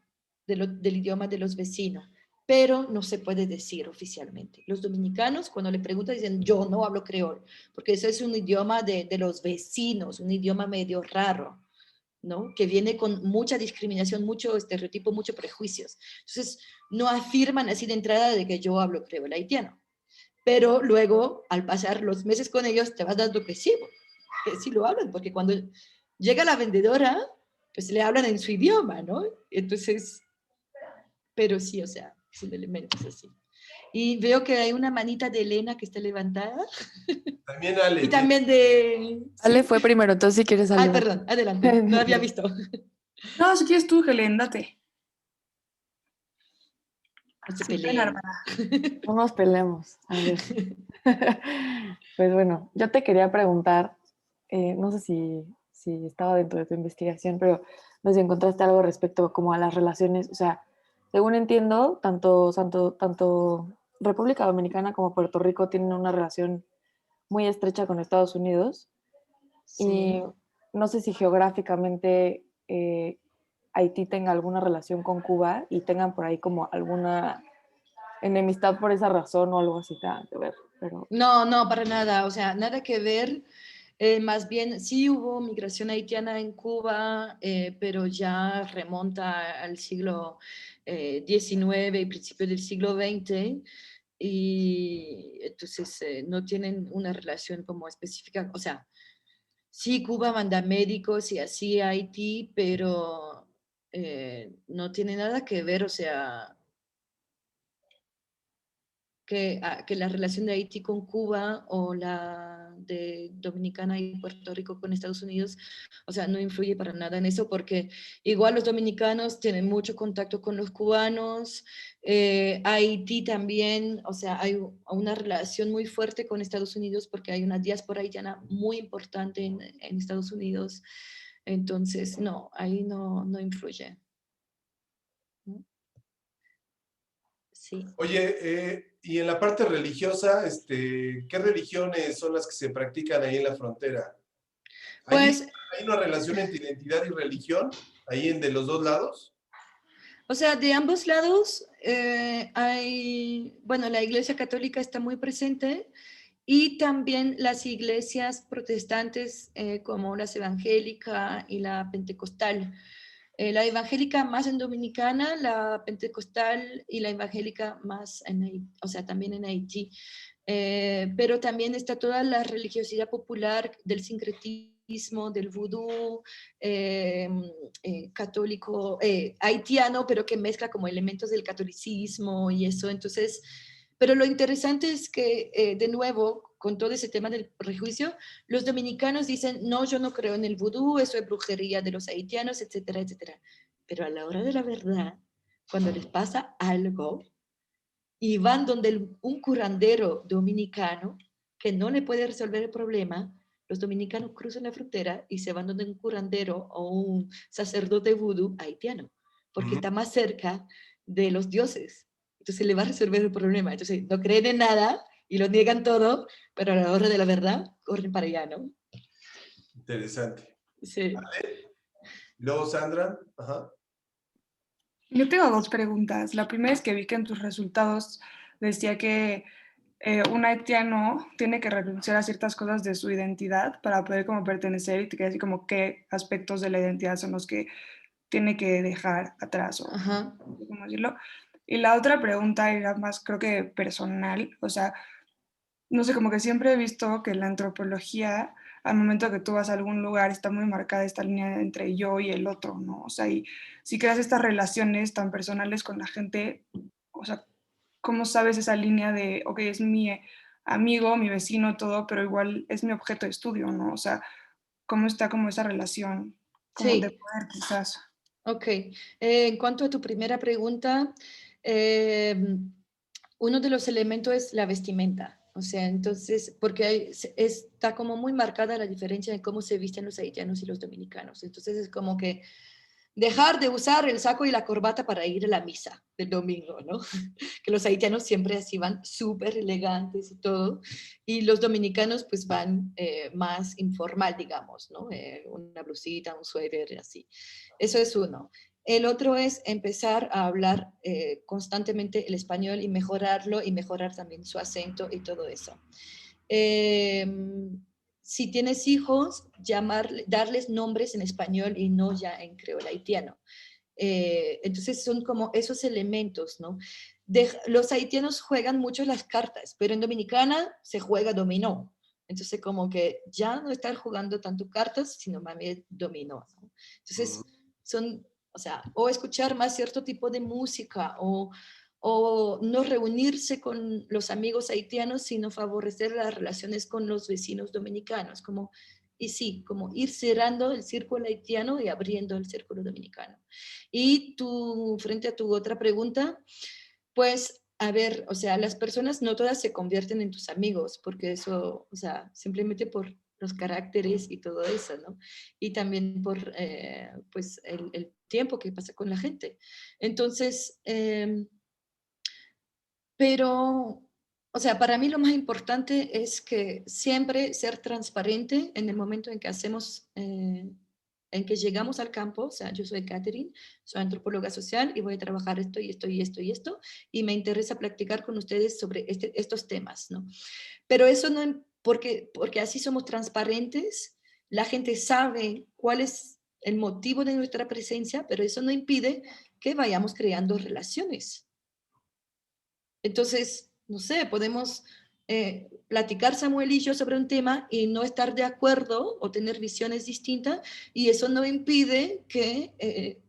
del idioma de los vecinos, pero no se puede decir oficialmente. Los dominicanos, cuando le preguntan, dicen, yo no hablo creol, porque eso es un idioma de los vecinos, un idioma medio raro, ¿no? Que viene con mucha discriminación, mucho estereotipo, muchos prejuicios. Entonces, no afirman así de entrada de que yo hablo creol haitiano. Pero luego, al pasar los meses con ellos, te vas dando que sí lo hablan, porque cuando llega la vendedora, pues le hablan en su idioma, ¿no? Entonces, pero sí, o sea, son elementos así. Y veo que hay una manita de Elena que está levantada. También Ale, Y también de... Ale ¿sí? fue primero, entonces si quieres Ay, Ale. perdón, adelante, no había visto. No, si quieres tú, Helen, date. No se Sin pena, peleen. hermana. No nos peleemos. A ver. Pues bueno, yo te quería preguntar, no sé si estaba dentro de tu investigación, pero no sé si encontraste algo respecto como a las relaciones, o sea, según entiendo, tanto República Dominicana como Puerto Rico tienen una relación muy estrecha con Estados Unidos Sí. y no sé si geográficamente Haití tenga alguna relación con Cuba y tengan por ahí como alguna enemistad por esa razón o algo así tenga que ver, pero... No, no, para nada, o sea, nada que ver. Más bien, sí hubo migración haitiana en Cuba, pero ya remonta al siglo XIX y principios del siglo XX, y entonces no tienen una relación como específica, o sea, sí Cuba manda médicos y así a Haití, pero no tiene nada que ver, o sea, que la relación de Haití con Cuba o la de Dominicana y Puerto Rico con Estados Unidos, o sea, no influye para nada en eso porque igual los dominicanos tienen mucho contacto con los cubanos, Haití también, o sea, hay una relación muy fuerte con Estados Unidos porque hay una diáspora haitiana muy importante en Estados Unidos, entonces no, ahí no, no influye. Sí. oye, y en la parte religiosa, ¿qué religiones son las que se practican ahí en la frontera? ¿Hay, Pues hay una relación entre identidad y religión ahí en de los dos lados? o sea, de ambos lados hay, bueno, la Iglesia Católica está muy presente y también las iglesias protestantes como las evangélica y la pentecostal. La evangélica más en Dominicana, la pentecostal y la evangélica más en Haití, o sea, también en Haití. Pero también está toda la religiosidad popular del sincretismo, del vudú, eh, católico, haitiano, pero que mezcla como elementos del catolicismo y eso. Entonces, pero lo interesante es que, de nuevo, con todo ese tema del prejuicio, los dominicanos dicen, no, yo no creo en el vudú, eso es brujería de los haitianos, etcétera, etcétera. Pero a la hora de la verdad, cuando les pasa algo, y van donde un curandero dominicano que no le puede resolver el problema, los dominicanos cruzan la frontera y se van donde un curandero o un sacerdote vudú haitiano, porque está más cerca de los dioses. Entonces le va a resolver el problema. Entonces no creen en nada y lo niegan todo, pero a la hora de la verdad corren para allá, ¿no? Interesante. Sí. Luego, Sandra, ajá. Yo tengo dos preguntas. La primera es que vi que en tus resultados decía que un haitiano tiene que renunciar a ciertas cosas de su identidad para poder como pertenecer y te quería decir como qué aspectos de la identidad son los que tiene que dejar atrás o Ajá. cómo decirlo. Y la otra pregunta era más creo que personal, o sea, no sé, como que siempre he visto que la antropología, al momento que tú vas a algún lugar, está muy marcada esta línea entre yo y el otro, ¿no? O sea, y si creas estas relaciones tan personales con la gente, o sea, ¿cómo sabes esa línea de, ok, es mi amigo, mi vecino, todo, pero igual es mi objeto de estudio, ¿no? O sea, ¿cómo está como esa relación, como de Sí, poder quizás? ok. En cuanto a tu primera pregunta, uno de los elementos es la vestimenta. O sea, entonces, porque está como muy marcada la diferencia en cómo se visten los haitianos y los dominicanos. Entonces es como que dejar de usar el saco y la corbata para ir a la misa del domingo, ¿no? Que los haitianos siempre así van súper elegantes y todo, y los dominicanos pues van más informal, digamos, ¿no? Una blusita, un suéter, así. Eso es uno. El otro es empezar a hablar constantemente el español y mejorarlo y mejorar también su acento y todo eso. Eh, si tienes hijos, darles nombres en español y no ya en creol haitiano. Entonces son como esos elementos, ¿no? Los haitianos juegan mucho las cartas, pero en Dominicana se juega dominó. Entonces como que ya no estar jugando tanto cartas, sino más bien dominó, ¿no? Entonces son, o sea, o escuchar más cierto tipo de música o no reunirse con los amigos haitianos, sino favorecer las relaciones con los vecinos dominicanos, como, y sí, como ir cerrando el círculo haitiano y abriendo el círculo dominicano. Y tú, frente a tu otra pregunta, pues, a ver, o sea, las personas no todas se convierten en tus amigos, porque eso, o sea, simplemente por los caracteres y todo eso, ¿no? Y también por, pues, el tiempo que pasa con la gente. Entonces, pero, o sea, para mí lo más importante es que siempre ser transparente en el momento en que hacemos, en que llegamos al campo. O sea, yo soy Catherine, soy antropóloga social y voy a trabajar esto y esto y esto y esto, y me interesa practicar con ustedes sobre estos temas, ¿no? Pero eso no, porque así somos transparentes, la gente sabe cuál es el motivo de nuestra presencia, pero eso no impide que vayamos creando relaciones. Entonces, no sé, podemos platicar Samuel y yo sobre un tema y no estar de acuerdo o tener visiones distintas, y eso no impide que,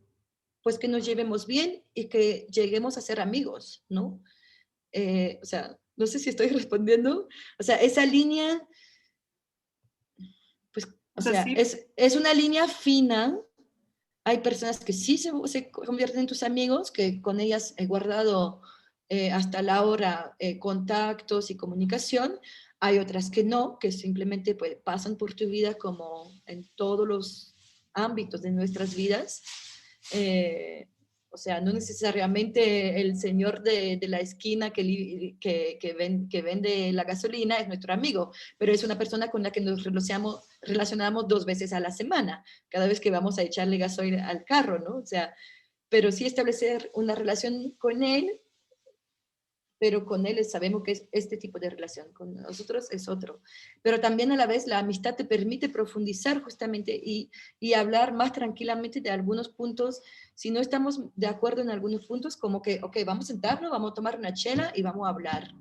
pues que nos llevemos bien y que lleguemos a ser amigos, ¿no? O sea, no sé si estoy respondiendo. O sea, esa línea, pues, O o sea, sea, sí, es una línea fina. Hay personas que sí se convierten en tus amigos, que con ellas he guardado hasta la hora contactos y comunicación. Hay otras que no, que simplemente pues, pasan por tu vida como en todos los ámbitos de nuestras vidas. Eh, o sea, no necesariamente el señor de la esquina que vende la gasolina es nuestro amigo, pero es una persona con la que nos relacionamos 2 veces a la semana, cada vez que vamos a echarle gasoil al carro, ¿no? O sea, pero sí establecer una relación con él, pero con él sabemos que es este tipo de relación, con nosotros es otro. Pero también a la vez la amistad te permite profundizar justamente y hablar más tranquilamente de algunos puntos. Si no estamos de acuerdo en algunos puntos, como que, ok, vamos a sentarnos, vamos a tomar una chela y vamos a hablar.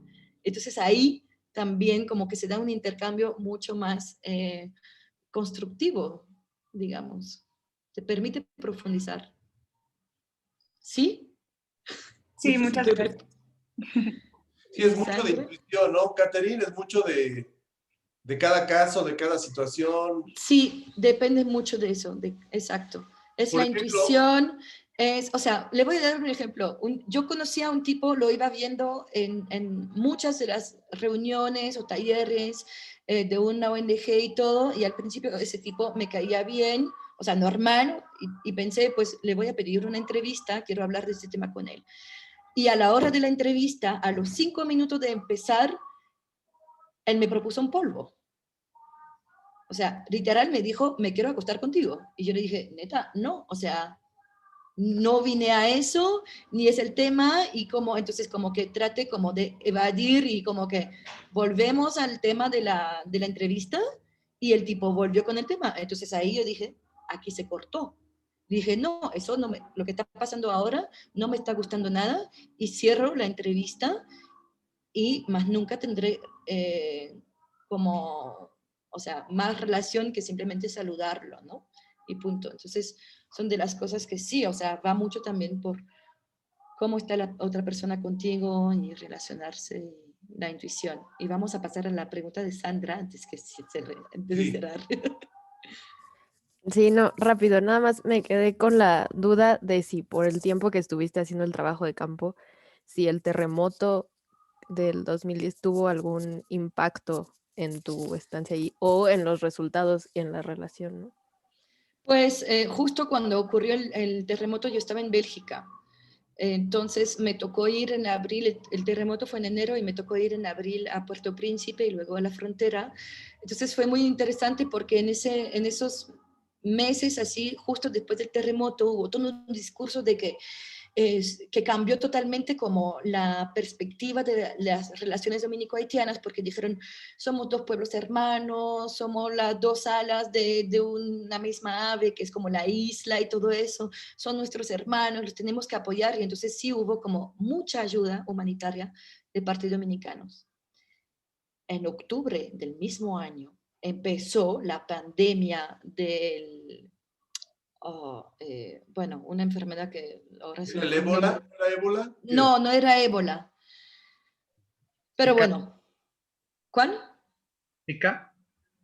Entonces ahí también como que se da un intercambio mucho más constructivo, digamos. Te permite profundizar. ¿Sí? No sí, sé si muchas te gracias. respondo. Sí, ¿Y es mucho de Sandra? intuición, ¿no, Catherine? Es mucho de cada caso, de cada situación. Sí, depende mucho de eso, exacto. Es Por la ejemplo, intuición, o sea, le voy a dar un ejemplo. Yo conocí a un tipo, lo iba viendo en muchas de las reuniones o talleres de una ONG y todo, y al principio ese tipo me caía bien, o sea, normal, y pensé, pues le voy a pedir una entrevista, quiero hablar de este tema con él. Y a la hora de la entrevista, a los 5 minutos de empezar, él me propuso un polvo. O sea, literal me dijo, me quiero acostar contigo. Y yo le dije, neta, no, o sea, no vine a eso, ni es el tema, y como, entonces como que trate como de evadir y como que volvemos al tema de la entrevista, y el tipo volvió con el tema. Entonces ahí yo dije, aquí se cortó. Dije, no, eso no lo que está pasando ahora no me está gustando nada, y cierro la entrevista y más nunca tendré como, o sea, más relación que simplemente saludarlo, ¿no? Y punto. Entonces, son de las cosas que sí, o sea, va mucho también cómo está la otra persona contigo y relacionarse, la intuición. Y vamos a pasar a la pregunta de Sandra antes de Sí. cerrar. Sí, no, rápido, nada más me quedé con la duda de si por el tiempo que estuviste haciendo el trabajo de campo, si el terremoto del 2010 tuvo algún impacto en tu estancia allí o en los resultados y en la relación, ¿no? Pues justo cuando ocurrió el terremoto yo estaba en Bélgica. Entonces me tocó ir en abril, el terremoto fue en enero y me tocó ir en abril a Puerto Príncipe y luego a la frontera. Entonces fue muy interesante porque en esos meses así, justo después del terremoto, hubo todo un discurso de que cambió totalmente como la perspectiva de las relaciones dominico-haitianas, porque dijeron, somos dos pueblos hermanos, somos las dos alas de una misma ave, que es como la isla y todo eso, son nuestros hermanos, los tenemos que apoyar, y entonces sí hubo como mucha ayuda humanitaria de parte de dominicanos. En octubre del mismo año empezó la pandemia del bueno, una enfermedad que ahora se ¿Era me el fue el ébola? nombre. ¿Era ébola? ¿Qué era? No, no era ébola. Pero Zika. bueno, ¿cuál? ¿Zika?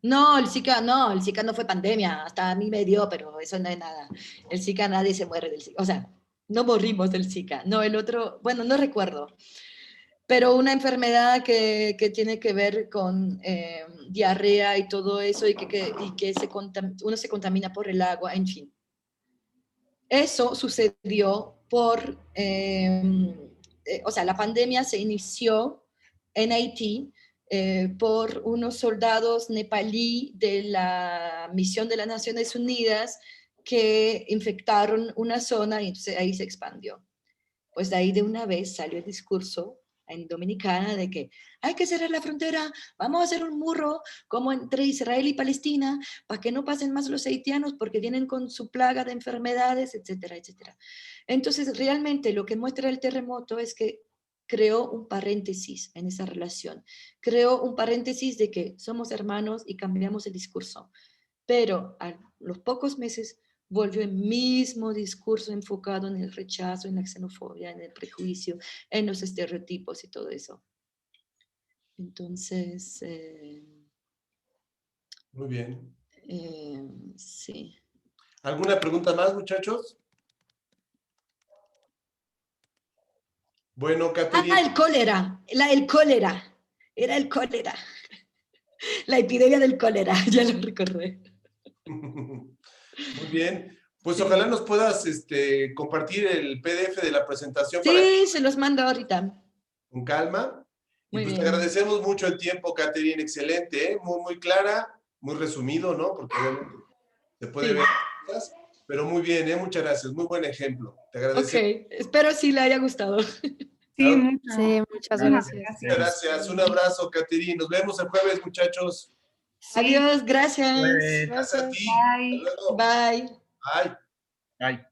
No, el Zika no fue pandemia, hasta a mí me dio, pero eso no es nada. El Zika, nadie se muere del Zika, o sea, no morimos del Zika. No, el otro, bueno, no recuerdo, pero una enfermedad que tiene que ver con diarrea y todo eso, y que uno se contamina por el agua, en fin. Eso sucedió o sea, la pandemia se inició en Haití por unos soldados nepalí de la misión de las Naciones Unidas que infectaron una zona y entonces ahí se expandió. Pues de ahí de una vez salió el discurso en Dominicana de que hay que cerrar la frontera, vamos a hacer un muro como entre Israel y Palestina para que no pasen más los haitianos porque vienen con su plaga de enfermedades, etcétera, etcétera. Entonces, realmente lo que muestra el terremoto es que creó un paréntesis en esa relación, creó un paréntesis de que somos hermanos y cambiamos el discurso, pero a los pocos meses volvió el mismo discurso enfocado en el rechazo, en la xenofobia, en el prejuicio, en los estereotipos y todo eso. Entonces, Muy bien. sí. ¿Alguna pregunta más, muchachos? Bueno, Catherine. El cólera, el cólera, era el cólera. La epidemia del cólera, ya lo recordé. Muy bien. Pues Sí. ojalá nos puedas compartir el PDF de la presentación para Sí, se los mando ahorita. con calma. Y Muy pues te bien. agradecemos mucho el tiempo, Catherine. Excelente, ¿eh? Muy, muy clara, muy resumido, ¿no? Porque obviamente se puede Sí. ver cosas, pero muy bien, ¿eh? Muchas gracias. Muy buen ejemplo. Te agradecemos. Ok, espero sí le haya gustado. Sí, Claro. mucho. Sí, muchas Muchísimas gracias. Muchas gracias. Un abrazo, Catherine. Nos vemos el jueves, muchachos. Sí, Adiós, gracias. Pues, Gracias a ti. bye. Hasta luego. Bye. Bye. ay.